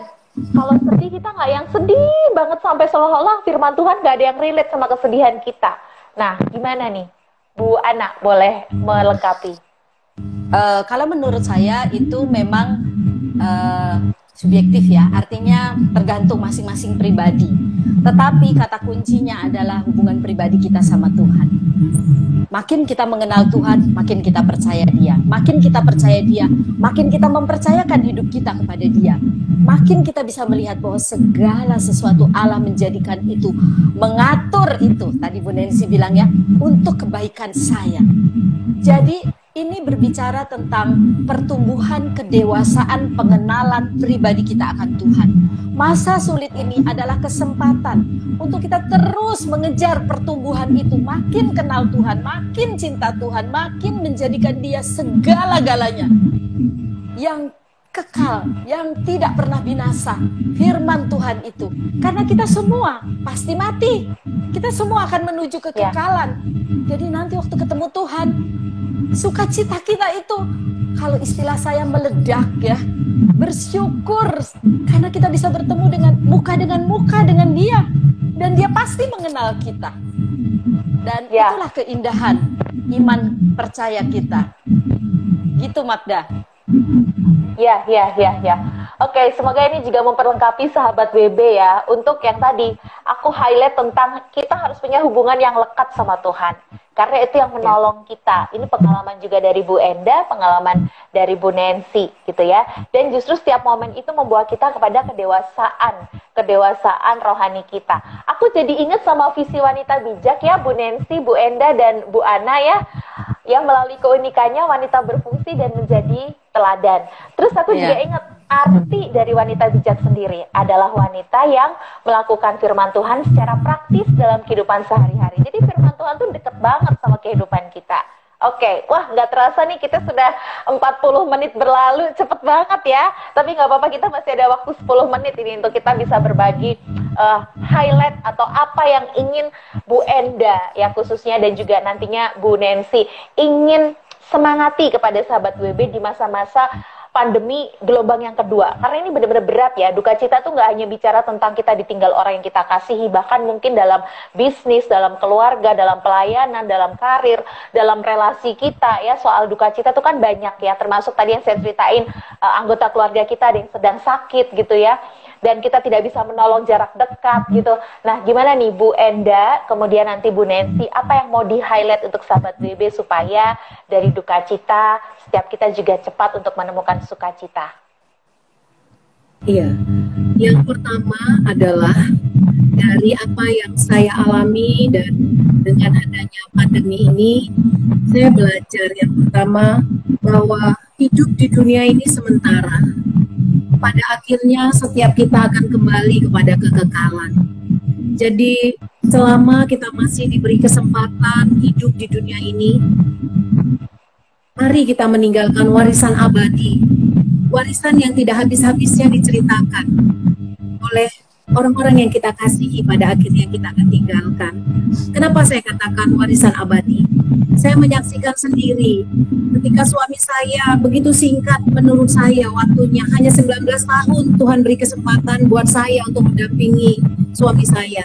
Kalau sedih kita nggak yang sedih banget sampai seolah-olah firman Tuhan nggak ada yang relate sama kesedihan kita. Nah, gimana nih Bu Ana, boleh melengkapi? Kalau menurut saya itu memang subjektif ya, artinya tergantung masing-masing pribadi. Tetapi kata kuncinya adalah hubungan pribadi kita sama Tuhan. Makin kita mengenal Tuhan, makin kita percaya Dia. Makin kita percaya Dia, makin kita mempercayakan hidup kita kepada Dia. Makin kita bisa melihat bahwa segala sesuatu Allah menjadikan itu, mengatur itu. Tadi Bu Nancy bilang ya, untuk kebaikan saya. Jadi ini berbicara tentang pertumbuhan, kedewasaan, pengenalan pribadi kita akan Tuhan. Masa sulit ini adalah kesempatan untuk kita terus mengejar pertumbuhan itu. Makin kenal Tuhan, makin cinta Tuhan, makin menjadikan Dia segala-galanya. Yang kekal, yang tidak pernah binasa. Firman Tuhan itu. Karena kita semua pasti mati. Kita semua akan menuju kekekalan. Jadi nanti waktu ketemu Tuhan, sukacita kita itu, kalau istilah saya meledak ya, bersyukur karena kita bisa bertemu dengan muka dengan Dia, dan Dia pasti mengenal kita. Dan itulah keindahan iman percaya kita. Gitu Magda. Ya. Oke, semoga ini juga memperlengkapi sahabat WB ya. Untuk yang tadi, aku highlight tentang kita harus punya hubungan yang lekat sama Tuhan. Karena itu yang menolong kita. Ini pengalaman juga dari Bu Enda, pengalaman dari Bu Nancy gitu ya. Dan justru setiap momen itu membawa kita kepada kedewasaan rohani kita. Aku jadi ingat sama visi wanita bijak ya, Bu Nancy, Bu Enda, dan Bu Ana ya. Yang melalui keunikannya wanita berfungsi dan menjadi teladan. Terus aku juga ingat arti dari wanita bijak sendiri adalah wanita yang melakukan firman Tuhan secara praktis dalam kehidupan sehari-hari. Jadi firman Tuhan tuh deket banget sama kehidupan kita. Oke, wah nggak terasa nih kita sudah 40 menit berlalu, cepet banget ya. Tapi nggak apa-apa, kita masih ada waktu 10 menit ini untuk kita bisa berbagi highlight atau apa yang ingin Bu Enda ya khususnya dan juga nantinya Bu Nancy ingin semangati kepada sahabat WB di masa-masa pandemi gelombang yang kedua. Karena ini benar-benar berat ya. Duka cita tuh nggak hanya bicara tentang kita ditinggal orang yang kita kasihi, bahkan mungkin dalam bisnis, dalam keluarga, dalam pelayanan, dalam karir, dalam relasi kita ya. Soal duka cita tuh kan banyak ya. Termasuk tadi yang saya ceritain anggota keluarga kita ada yang sedang sakit gitu ya. Dan kita tidak bisa menolong jarak dekat gitu. Nah, gimana nih Bu Enda, kemudian nanti Bu Nancy, apa yang mau di-highlight untuk sahabat WB supaya dari duka cita, setiap kita juga cepat untuk menemukan sukacita? Iya, yang pertama adalah dari apa yang saya alami dan dengan adanya pandemi ini, saya belajar yang pertama bahwa hidup di dunia ini sementara. Pada akhirnya setiap kita akan kembali kepada kekekalan. Jadi selama kita masih diberi kesempatan hidup di dunia ini, mari kita meninggalkan warisan abadi, warisan yang tidak habis-habisnya diceritakan oleh orang-orang yang kita kasihi pada akhirnya kita akan tinggalkan. Kenapa saya katakan warisan abadi? Saya menyaksikan sendiri ketika suami saya begitu singkat menurut saya waktunya, hanya 19 tahun Tuhan beri kesempatan buat saya untuk mendampingi suami saya.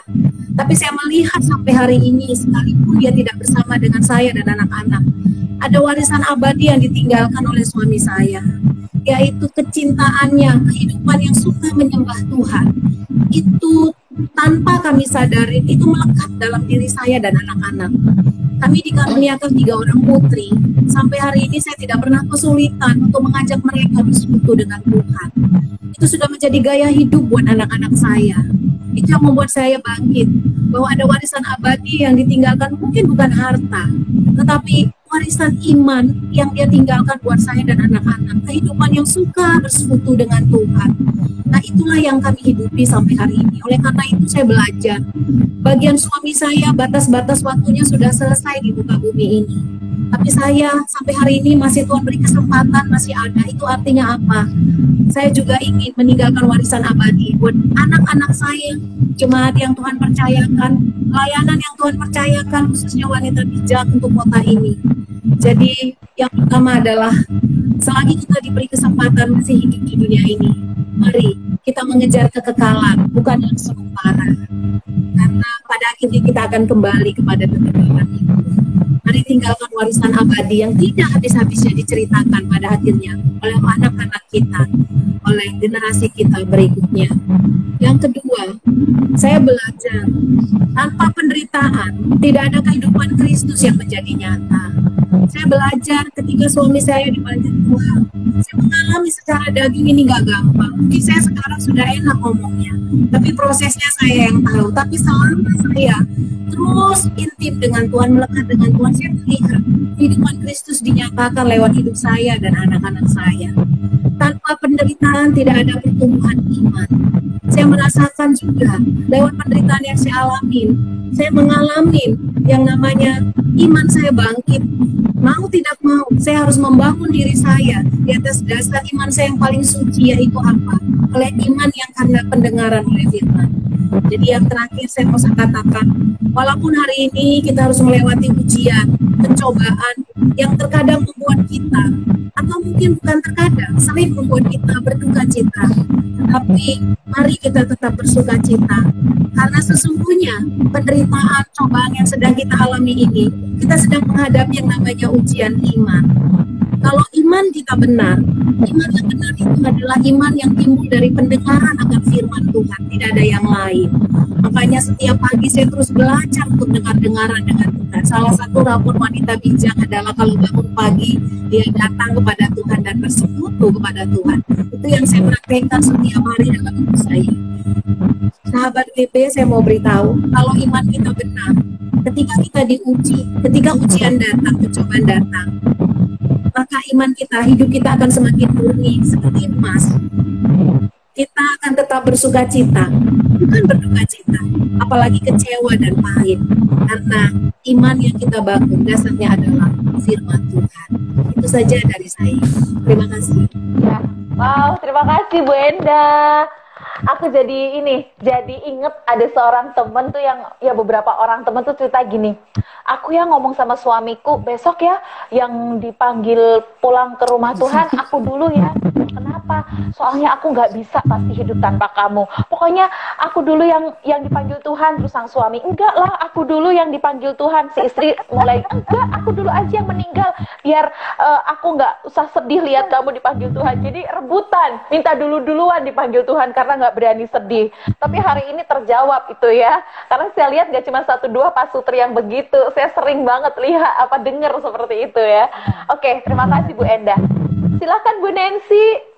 Tapi saya melihat sampai hari ini sekalipun dia tidak bersama dengan saya dan anak-anak, ada warisan abadi yang ditinggalkan oleh suami saya, yaitu kecintaannya, kehidupan yang suka menyembah Tuhan. Itu tanpa kami sadari, itu melekat dalam diri saya dan anak-anak. Kami dikaruniakan 3 orang putri. Sampai hari ini saya tidak pernah kesulitan untuk mengajak mereka bersekutu dengan Tuhan. Itu sudah menjadi gaya hidup buat anak-anak saya. Itu yang membuat saya bangkit, bahwa ada warisan abadi yang ditinggalkan, mungkin bukan harta, tetapi warisan iman yang dia tinggalkan buat saya dan anak-anak. Kehidupan yang suka bersekutu dengan Tuhan. Nah, itulah yang kami hidupi sampai hari ini. Oleh karena itu saya belajar. Bagian suami saya, batas-batas waktunya sudah selesai di muka bumi ini. Tapi saya sampai hari ini masih Tuhan beri kesempatan, masih ada. Itu artinya apa? Saya juga ingin meninggalkan warisan abadi buat anak-anak saya, jemaat yang Tuhan percayakan, layanan yang Tuhan percayakan, khususnya wanita bijak untuk kota ini. Jadi yang pertama adalah selagi kita diberi kesempatan masih hidup di dunia ini, mari kita mengejar kekekalan, bukan yang sementara. Karena pada akhirnya kita akan kembali kepada kekekalan itu. Mari tinggalkan warisan abadi yang tidak habis-habisnya diceritakan pada akhirnya oleh anak-anak kita, oleh generasi kita berikutnya. Yang kedua, saya belajar tanpa penderitaan tidak ada kehidupan Kristus yang menjadi nyata. Saya belajar ketika suami saya dipanggil Tuhan, saya mengalami secara daging ini gak gampang. Mungkin saya sekarang sudah enak ngomongnya, tapi prosesnya saya yang tahu. Tapi selama saya terus intim dengan Tuhan, melekat dengan Tuhan, saya melihat kehidupan Kristus dinyatakan lewat hidup saya dan anak-anak saya. Tanpa penderitaan tidak ada pertumbuhan iman. Saya merasakan juga lewat penderitaan yang saya alami, saya mengalami yang namanya iman saya bangkit. Mau tidak mau, saya harus membangun diri saya di atas dasar iman saya yang paling suci, yaitu apa? Oleh iman yang karena pendengaran oleh firman. Jadi yang terakhir saya mau katakan, walaupun hari ini kita harus melewati ujian, pencobaan yang terkadang membuat kita, atau mungkin bukan terkadang, sering membuat kita berduka cita. Tapi mari kita tetap bersuka cita, karena sesungguhnya penderitaan, cobaan yang sedang kita alami ini, kita sedang menghadapi yang namanya ujian iman. Kalau iman iman kita benar. Iman yang benar itu adalah iman yang timbul dari pendengaran akan firman Tuhan, tidak ada yang lain. Makanya setiap pagi saya terus belajar untuk dengar-dengaran dengan Tuhan. Salah satu rapor wanita bijak adalah kalau bangun pagi, dia datang kepada Tuhan dan bersekutu kepada Tuhan. Itu yang saya praktekkan setiap hari dalam hidup saya. Sahabat WP, saya mau beritahu, kalau iman kita benar, ketika kita diuji, ketika ujian datang, pencobaan datang, maka iman kita, hidup kita akan semakin murni, seperti emas. Kita akan tetap bersuka cita, bukan berduka cita, apalagi kecewa dan pahit. Karena iman yang kita bangun dasarnya adalah firman Tuhan. Itu saja dari saya. Terima kasih. Ya. Wow, terima kasih Bu Enda. Aku jadi inget ada seorang temen tuh ya beberapa orang temen tuh cerita gini, aku ya ngomong sama suamiku, besok ya yang dipanggil pulang ke rumah Tuhan, aku dulu ya. Kenapa? Soalnya aku nggak bisa pasti hidup tanpa kamu. Pokoknya aku dulu yang dipanggil Tuhan. Terus sang suami, enggak lah, aku dulu yang dipanggil Tuhan. Si istri mulai, enggak, aku dulu aja yang meninggal, biar aku nggak usah sedih lihat kamu dipanggil Tuhan. Jadi rebutan, minta duluan dipanggil Tuhan karena nggak berani sedih. Tapi hari ini terjawab itu ya, karena saya lihat nggak cuma 1-2 pasutri yang begitu. Saya sering banget lihat dengar seperti itu ya. Oke, terima kasih Bu Enda. Silakan Bu Nancy.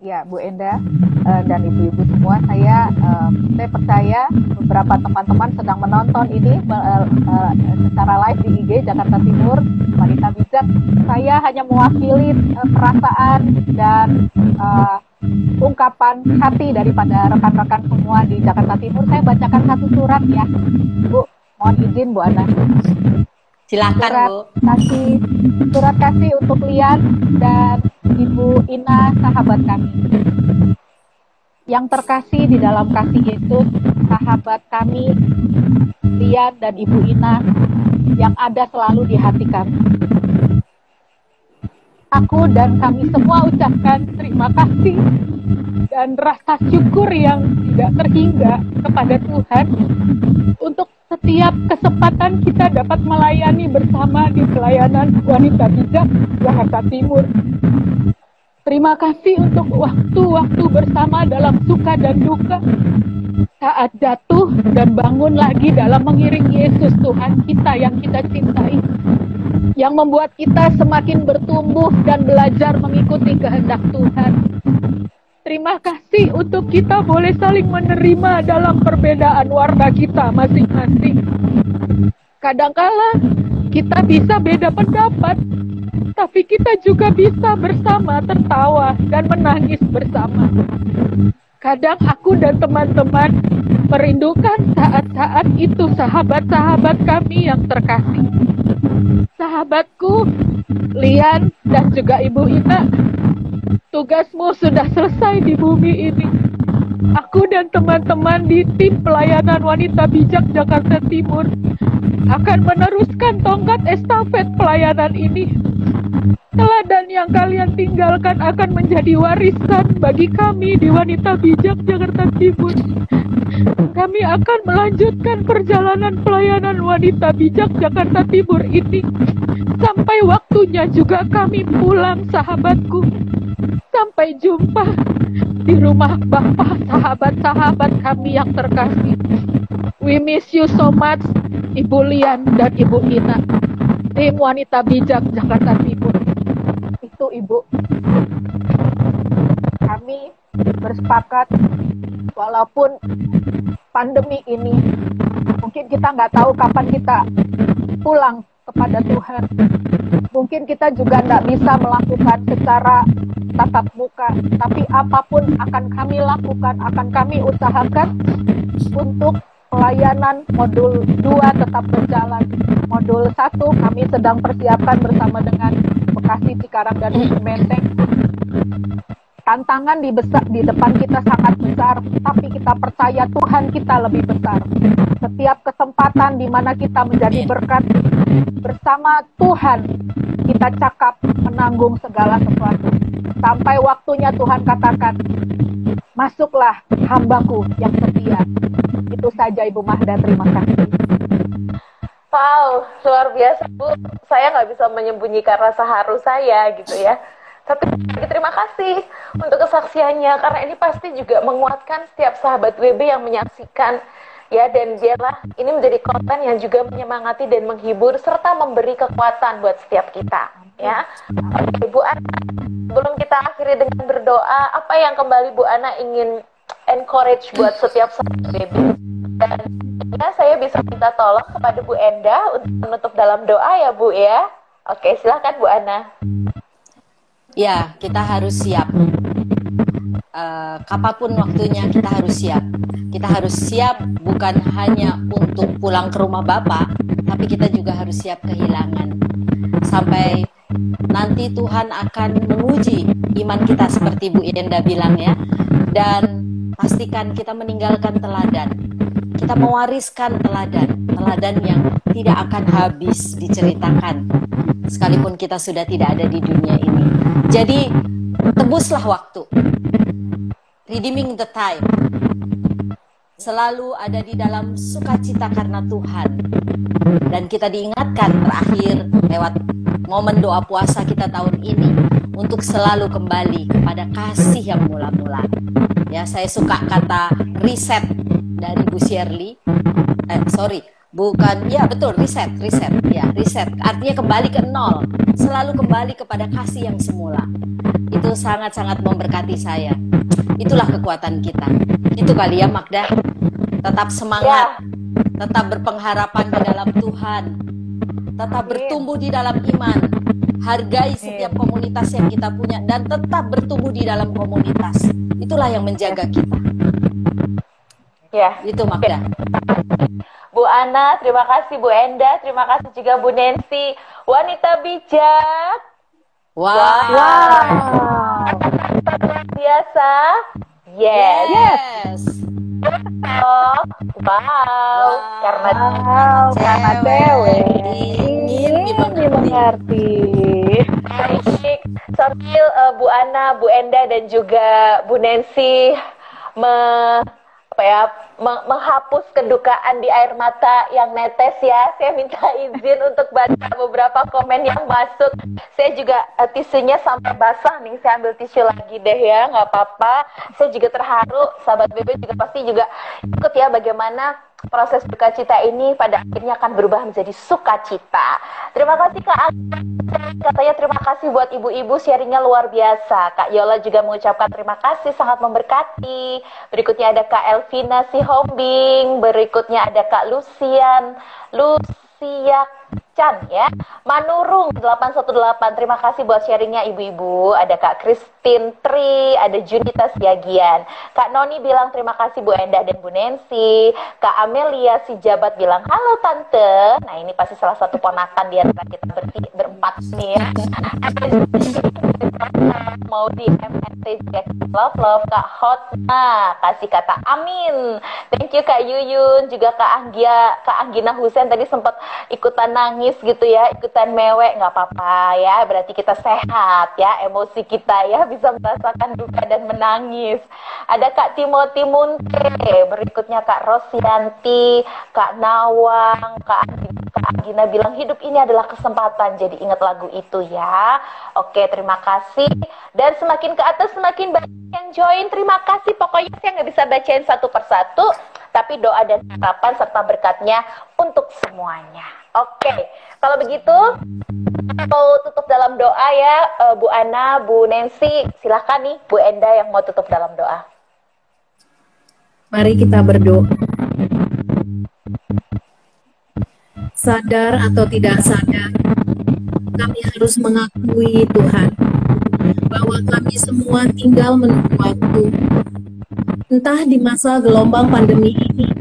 Ya, Bu Enda dan ibu-ibu semua, saya percaya beberapa teman-teman sedang menonton ini secara live di IG Jakarta Timur, Wanita Bijak. Saya hanya mewakili perasaan dan ungkapan hati daripada rekan-rekan semua di Jakarta Timur. Saya bacakan satu surat ya, Bu. Mohon izin Bu Ana. Silakan Bu. Surat kasih untuk Lian dan Ibu Ina, sahabat kami. Yang terkasih di dalam kasih Yesus, sahabat kami Lian dan Ibu Ina yang ada selalu di hati kami. Aku dan kami semua ucapkan terima kasih dan rasa syukur yang tidak terhingga kepada Tuhan untuk setiap kesempatan kita dapat melayani bersama di pelayanan Wanita Bijak Jakarta Timur. Terima kasih untuk waktu-waktu bersama dalam suka dan duka, saat jatuh dan bangun lagi dalam mengiringi Yesus Tuhan kita yang kita cintai, yang membuat kita semakin bertumbuh dan belajar mengikuti kehendak Tuhan. Terima kasih untuk kita boleh saling menerima dalam perbedaan warna kita masing-masing. Kadangkala kita bisa beda pendapat, tapi kita juga bisa bersama tertawa dan menangis bersama. Kadang aku dan teman-teman merindukan saat-saat itu sahabat-sahabat kami yang terkasih. Sahabatku, Lian dan juga Ibu Ina, tugasmu sudah selesai di bumi ini. Aku dan teman-teman di tim pelayanan Wanita Bijak Jakarta Timur akan meneruskan tongkat estafet pelayanan ini. Teladan yang kalian tinggalkan akan menjadi warisan bagi kami di Wanita Bijak Jakarta Timur. Kami akan melanjutkan perjalanan pelayanan Wanita Bijak Jakarta Timur ini sampai waktunya juga kami pulang, sahabatku. Sampai jumpa di rumah Bapa, sahabat-sahabat kami yang terkasih. We miss you so much, Ibu Lian dan Ibu Ina, tim Wanita Bijak Jakarta Timur. Itu Ibu. Kami bersepakat, walaupun pandemi ini, mungkin kita nggak tahu kapan kita pulang kepada Tuhan. Mungkin kita juga nggak bisa melakukan secara tatap muka, tapi apapun akan kami lakukan, akan kami usahakan untuk pelayanan modul 2 tetap berjalan. Modul 1 kami sedang persiapkan bersama dengan Bekasi, Cikarang, dan Menteng. Tantangan di depan kita sangat besar, tapi kita percaya Tuhan kita lebih besar. Setiap kesempatan di mana kita menjadi berkat bersama Tuhan, kita cakap menanggung segala sesuatu. Sampai waktunya Tuhan katakan, masuklah hambaku yang setia. Itu saja Ibu Mahda, terima kasih. Wow, luar biasa Bu. Saya nggak bisa menyembunyikan rasa haru saya gitu ya. Tapi terima kasih untuk kesaksiannya, karena ini pasti juga menguatkan setiap sahabat WB yang menyaksikan ya, dan biarlah ini menjadi konten yang juga menyemangati dan menghibur serta memberi kekuatan buat setiap kita ya. Bu Ana, sebelum kita akhiri dengan berdoa, apa yang kembali Bu Ana ingin encourage buat setiap sahabat WB? Dan ya, saya bisa minta tolong kepada Bu Enda untuk menutup dalam doa ya Bu ya. Oke, silahkan Bu Ana. Ya, kita harus siap. Kapanpun waktunya kita harus siap. Kita harus siap bukan hanya untuk pulang ke rumah Bapak, tapi kita juga harus siap kehilangan. Sampai nanti Tuhan akan menguji iman kita seperti Bu Enda bilang ya. Dan pastikan kita meninggalkan teladan. Kita mewariskan teladan yang tidak akan habis diceritakan sekalipun kita sudah tidak ada di dunia ini. Jadi tebuslah waktu, redeeming the time, selalu ada di dalam sukacita karena Tuhan. Dan kita diingatkan terakhir lewat momen doa puasa kita tahun ini untuk selalu kembali kepada kasih yang mula-mula. Ya, saya suka kata reset dari Bu Shirley. Reset. Ya, reset. Artinya kembali ke nol, selalu kembali kepada kasih yang semula. Itu sangat-sangat memberkati saya. Itulah kekuatan kita. Itu kali ya, Magda. Tetap semangat, tetap berpengharapan di dalam Tuhan, tetap bertumbuh di dalam iman, hargai setiap komunitas yang kita punya, dan tetap bertumbuh di dalam komunitas. Itulah yang menjaga kita. Ya, itu Magda. Bu Ana, terima kasih. Bu Enda, terima kasih juga. Bu Nancy, wanita bijak. Wow. Biasa. Yes. Wow. Karena cewek ingin dimengerti. Baik, sambil Bu Ana, Bu Enda, dan juga Bu Nancy menghapus kedukaan di air mata yang netes ya. Saya minta izin untuk baca beberapa komen yang masuk. Saya juga tisunya sampai basah nih. Saya ambil tisu lagi deh ya, nggak apa-apa. Saya juga terharu. Sahabat BB juga pasti juga ikut ya bagaimana proses sukacita ini pada akhirnya akan berubah menjadi sukacita. Terima kasih Kak Agnes. Katanya terima kasih buat ibu-ibu, sharingnya luar biasa. Kak Yola juga mengucapkan terima kasih, sangat memberkati. Berikutnya ada Kak Elvina Sihombing. Berikutnya ada Kak Lucia Chan ya. Manurung 818, terima kasih buat sharingnya ibu-ibu. Ada Kak Christine Tri, ada Junita Siagian. Kak Noni bilang terima kasih Bu Enda dan Bu Nancy. Kak Amelia si Jabat bilang halo Tante. Nah ini pasti salah satu ponakan di antara kita berempat nih ya. Mau di MNT Love Kak Hotna kasih kata amin. Thank you Kak Yuyun, juga Kak Anggina Husen tadi sempat ikutan nangis gitu ya, ikutan mewek, nggak apa-apa ya, berarti kita sehat ya, emosi kita ya bisa merasakan duka dan menangis. Ada Kak Timothy Munte, berikutnya Kak Rosyanti, Kak Nawang, Kak Anggina bilang hidup ini adalah kesempatan, jadi ingat lagu itu ya. Oke, terima kasih. Dan semakin ke atas semakin banyak yang join, terima kasih. Pokoknya saya nggak bisa bacain satu persatu, tapi doa dan harapan serta berkatnya untuk semuanya. Oke, kalau begitu mau tutup dalam doa ya, Bu Ana, Bu Nancy, silahkan nih Bu Enda yang mau tutup dalam doa. Mari kita berdoa. Sadar atau tidak sadar, kami harus mengakui Tuhan bahwa kami semua tinggal menunggu waktu. Entah di masa gelombang pandemi ini,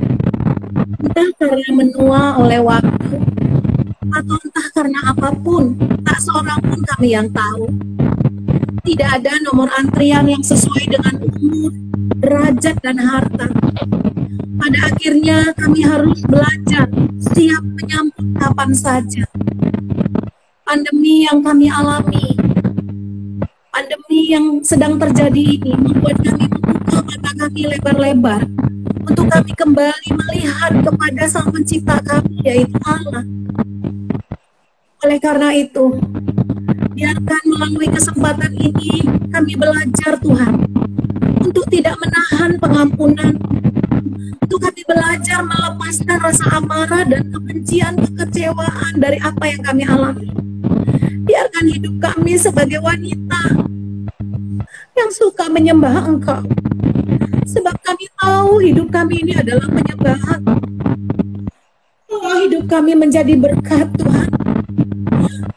entah karena menua oleh waktu, atau entah karena apapun, tak seorang pun kami yang tahu. Tidak ada nomor antrian yang sesuai dengan umur, derajat, dan harta. Pada akhirnya kami harus belajar siap menyambut kapan saja. Pandemi yang kami alami, pandemi yang sedang terjadi ini membuat kami membuka mata kami lebar-lebar untuk kami kembali melihat kepada Sang Pencipta kami, yaitu Allah. Oleh karena itu, Biarkan melalui kesempatan ini kami belajar Tuhan untuk tidak menahan pengampunan, untuk kami belajar melepaskan rasa amarah dan kebencian, kekecewaan dari apa yang kami alami. Biarkan hidup kami sebagai wanita yang suka menyembah Engkau, sebab kami tahu hidup kami ini adalah penyembahan. Hidup kami menjadi berkat Tuhan,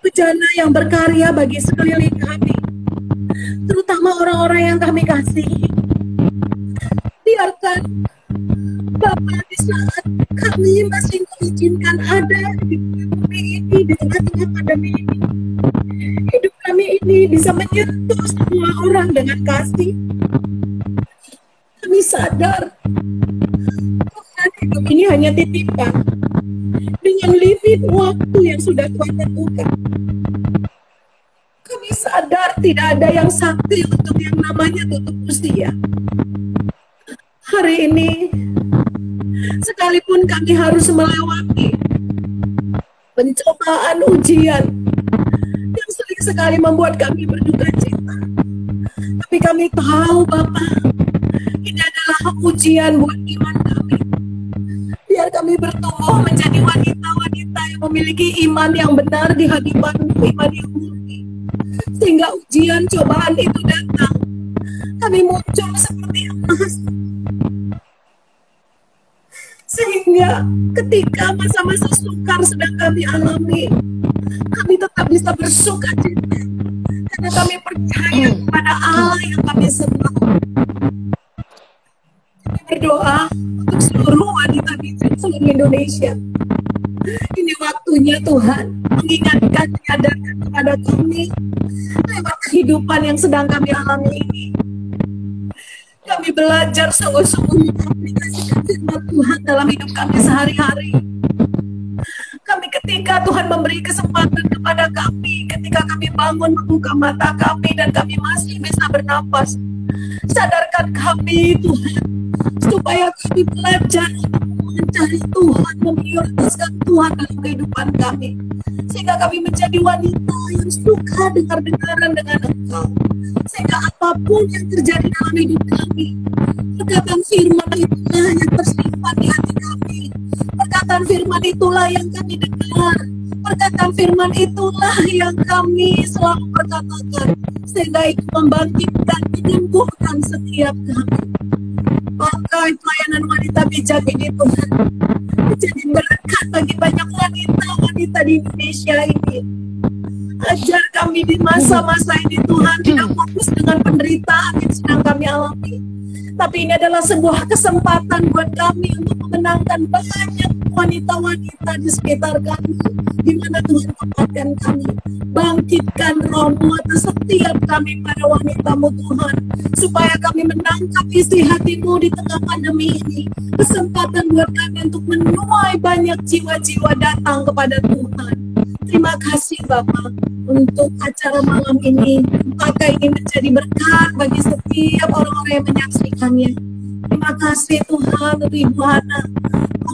bejana yang berkarya bagi sekeliling kami, terutama orang-orang yang kami kasihi. Biarkan Bapa, di saat kami masih mengizinkan ada di bumi ini, di tengah-tengah pandemi ini, hidup kami ini bisa menyentuh semua orang dengan kasih. Kami sadar Tuhan, hidup ini hanya titipan dengan limit waktu yang sudah Tuhan tentukan. Kami sadar tidak ada yang sakti untuk yang namanya tutup usia. Hari ini, sekalipun kami harus melewati pencobaan ujian yang sering sekali membuat kami berduka cita, tapi kami tahu Bapak, ini adalah ujian buat iman kami. Biar kami bertumbuh menjadi wanita-wanita yang memiliki iman yang benar di hadapan-Mu, iman yang murni. Sehingga ujian cobaan itu datang, kami muncul seperti emas. Sehingga ketika masa-masa sukar sedang kami alami, kami tetap bisa bersuka cita karena kami percaya kepada Allah yang kami sembah. Kami berdoa untuk seluruh wanita di seluruh Indonesia. Ini waktunya Tuhan mengingatkan, menyadarkan kepada kami lewat kehidupan yang sedang kami alami ini. Kami belajar sungguh-sungguh mengaplikasikan firman Tuhan dalam hidup kami sehari-hari. Kami ketika Tuhan memberi kesempatan kepada kami, ketika kami bangun membuka mata kami dan kami masih bisa bernapas, sadarkan kami Tuhan, supaya kami belajar untuk mencari Tuhan, memprioritaskan Tuhan dalam kehidupan kami, sehingga kami menjadi wanita yang suka dengar-dengaran dengan Engkau, sehingga apapun yang terjadi dalam hidup kami, perkataan firman itulah yang tersimpan di hati kami, perkataan firman itulah yang kami dengar, perkataan firman itulah yang kami selalu perkatakan, sehingga itu membangkitkan, menyembuhkan setiap kami. Pakai pelayanan wanita bijak ini Tuhan menjadi berkat bagi banyak wanita-wanita di Indonesia ini. Ajar kami di masa-masa ini Tuhan tidak fokus dengan penderitaan yang sedang kami alami, tapi ini adalah sebuah kesempatan buat kami untuk memenangkan banyak wanita-wanita di sekitar kami, di mana Tuhan tempatkan kami. Bangkitkan roh-Mu atas setiap kami para wanita-Mu Tuhan, supaya kami menangkap isi hati-Mu di tengah pandemi ini. Kesempatan buat kami untuk menuai banyak jiwa-jiwa datang kepada Tuhan. Terima kasih Bapak untuk acara malam ini. Pakai ini menjadi berkat bagi setiap orang-orang yang menyaksikannya. Terima kasih Tuhan untuk Ibu Hana,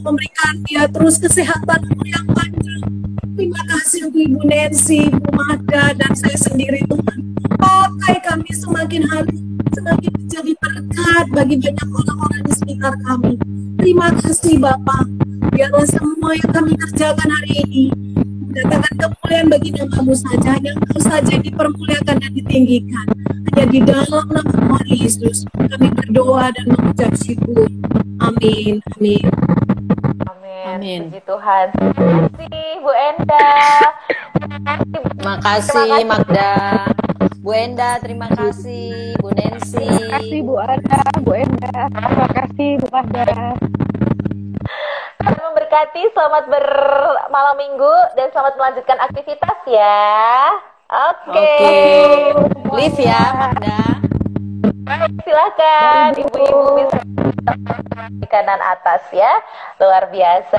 memberikan dia terus kesehatan yang panjang. Terima kasih untuk Ibu Nancy, Ibu Mada, dan saya sendiri Tuhan. Pakai kami semakin hari, semakin menjadi berkat bagi banyak orang-orang di sekitar kami. Terima kasih Bapak. Biarlah semua yang kami kerjakan hari ini mendatangkan kemuliaan bagi nama-Mu saja, hanya Engkau saja yang dipermuliakan dan ditinggikan. Hanya di dalam nama Tuhan Yesus kami berdoa dan mengucap syukur. Amin. Amin. Amin. Puji Tuhan. Terima kasih Bu Enda. Terima kasih Magda. Bu Enda, terima kasih. Bu Nancy. Terima kasih Bu Ada, Bu Enda. Terima kasih Bu Magda. Tuhan memberkati, selamat bermalam minggu dan selamat melanjutkan aktivitas ya. Oke. Live ya Magda. Silakan ibu-ibu bisa di kanan atas ya. Luar biasa.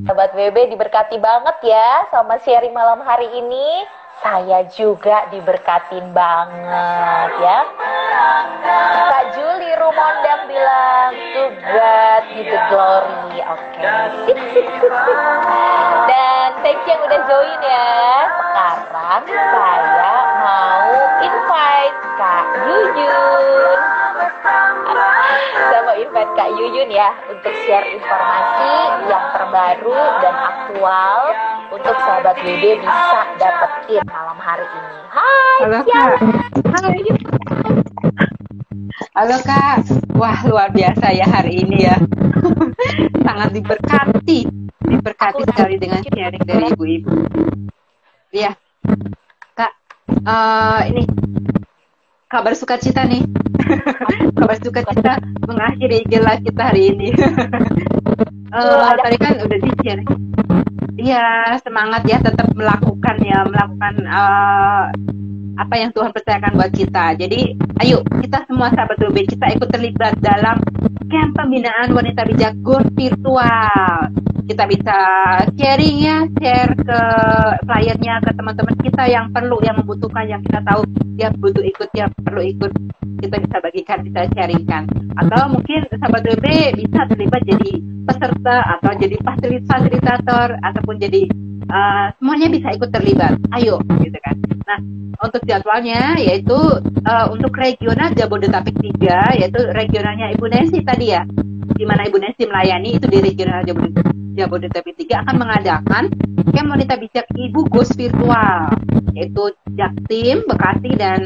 Sahabat WB diberkati banget ya sama sharing malam hari ini. Saya juga diberkatin banget ya. Kak Juli Mondang bilang to God be the glory. Oke. Sip, sip, sip, sip. Dan thank you yang udah join ya. Sekarang saya mau invite Kak Yuyun. Saya mau invite Kak Yuyun ya untuk share informasi yang terbaru dan aktual untuk sahabat BB bisa dapetin malam hari ini. Hai, Halo siap. Kak. Hai. Halo Kak. Wah, luar biasa ya hari ini ya. Sangat diberkati sekali dengan sharing dari ibu-ibu. Iya, Kak. Ini kabar sukacita nih. Kabar sukacita mengakhiri gila kita hari ini. Tadi kan udah di-share. Iya, semangat ya, tetap melakukan apa yang Tuhan percayakan buat kita. Jadi, ayo kita semua sahabat BB, kita ikut terlibat dalam camp pembinaan wanita bijak Go virtual. Kita bisa sharing ya, share ke flyernya ke teman-teman kita yang perlu, yang membutuhkan, yang kita tahu dia butuh ikut, dia perlu ikut. Kita bisa bagikan, bisa sharingkan. Atau mungkin sahabat BB bisa terlibat jadi peserta atau jadi fasilitator ataupun jadi semuanya bisa ikut terlibat. Ayo, gitu kan. Nah, untuk jadwalnya yaitu untuk regional Jabodetabek 3, yaitu regionalnya Ibu Nesi tadi ya, di mana Ibu Nesi melayani itu di regional Jabodetabek 3 akan mengadakan camp wanita bijak Ibu Gus virtual, yaitu Jaktim, Bekasi dan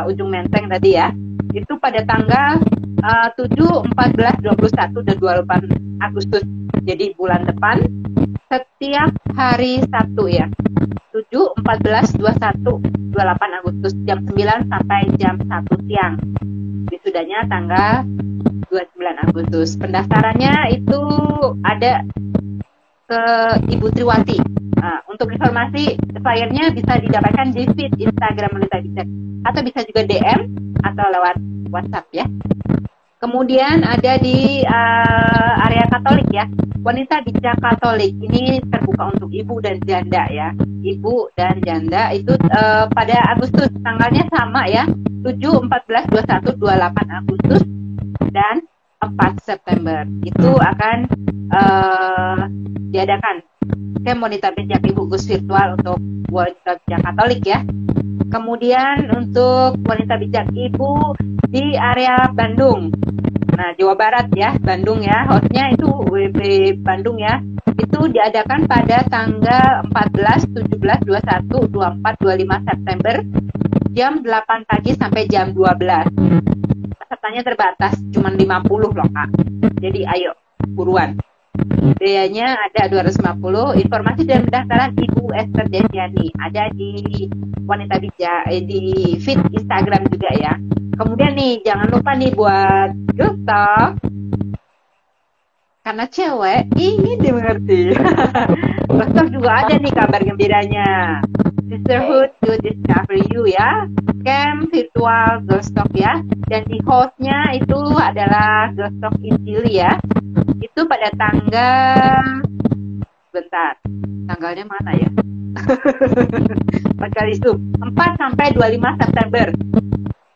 Ujung Menteng tadi ya. Itu pada tanggal 7, 14, 21 dan 28 Agustus. Jadi bulan depan setiap hari Sabtu ya. 7, 14, 21, 28 Agustus jam 9 sampai jam 1 siang. Wisudanya tanggal 29 Agustus. Pendaftarannya itu ada ke Ibu Triwati. Untuk informasi flyernya bisa didapatkan di feed Instagram Wanita Bijak atau bisa juga DM atau lewat WhatsApp ya. Kemudian ada di area Katolik ya, Wanita Bijak Katolik ini terbuka untuk ibu dan janda ya. Ibu dan janda itu pada Agustus tanggalnya sama ya, 7, 14, 21, 28 Agustus dan 4 September itu akan diadakan camp Wanita Bijak Ibu Gus virtual untuk Wanita Bijak Katolik ya. Kemudian untuk Wanita Bijak Ibu di area Bandung, nah Jawa Barat ya, Bandung ya, hostnya itu WB Bandung ya, itu diadakan pada tanggal 14, 17, 21, 24, 25 September jam 8 pagi sampai jam 12. Pesertanya terbatas, cuma 50 loh Kak, jadi ayo buruan. Biayanya ada 250. Informasi dan pendaftaran Ibu Esther Desiani ada di Wanita Bijak di feed Instagram juga ya. Kemudian nih jangan lupa nih buat Gusto, karena cewek ingin dimengerti. Gusto juga ada nih kabar gembiranya. Sisterhood to Discover You ya, camp virtual Gostok ya, dan di hostnya itu adalah Gostok Injili ya. Itu pada tanggal, bentar, tanggalnya mana ya? 4 kali Zoom, 4 sampai 25 September.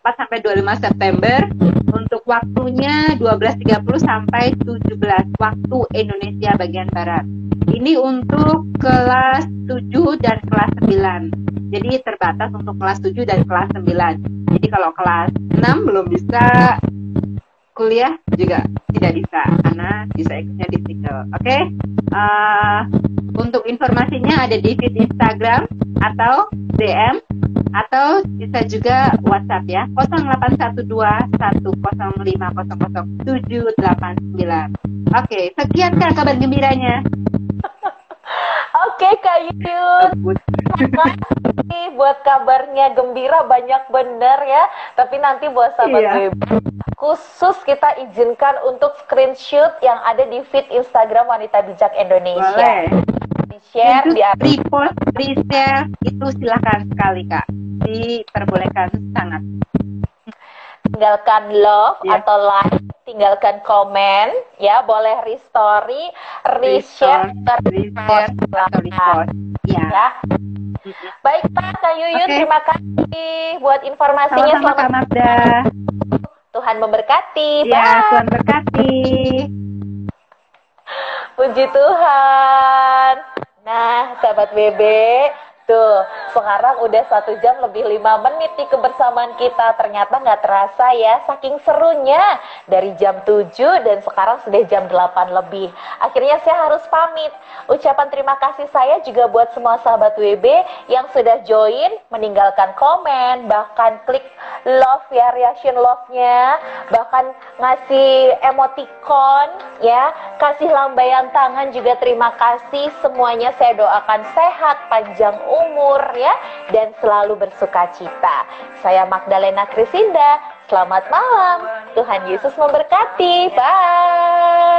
4 sampai 25 September untuk waktunya 12.30 sampai 17 waktu Indonesia bagian Barat. Ini untuk kelas 7 dan kelas 9. Jadi terbatas untuk kelas 7 dan kelas 9. Jadi kalau kelas 6 belum bisa, kuliah juga tidak bisa karena bisa ikutnya di single. Oke? Untuk informasinya ada di feed Instagram atau DM atau bisa juga WhatsApp ya, 081210500789. Oke, sekian Kak kabar gembiranya. Oke Kak Yuyun, makasih buat kabarnya gembira banyak bener ya. Tapi nanti buat sahabat BB khusus kita izinkan untuk screenshot yang ada di feed Instagram Wanita Bijak Indonesia. Boleh. Di-share, repost, re-share itu silakan sekali Kak. Diperbolehkan sangat. Tinggalkan love atau like, tinggalkan komen ya, boleh restory, reshare, repost atau repost. Ya. Baik Kak Yuyun, terima kasih buat informasinya. Sama-sama Kak Magda. Tuhan Tuhan memberkati. Ya, Bye. Tuhan berkati. Puji Tuhan. Nah, sahabat BB, tuh sekarang udah 1 jam lebih 5 menit nih kebersamaan kita. Ternyata nggak terasa ya, saking serunya. Dari jam 7 dan sekarang sudah jam 8 lebih. Akhirnya saya harus pamit. Ucapan terima kasih saya juga buat semua sahabat WB yang sudah join, meninggalkan komen, bahkan klik love ya, reaction love-nya, bahkan ngasih emoticon ya, kasih lambaian tangan juga terima kasih. Semuanya saya doakan sehat, panjang umur ya, dan selalu bersuka cita. Saya Magdalena Krisinda, selamat malam. Tuhan Yesus memberkati. Bye.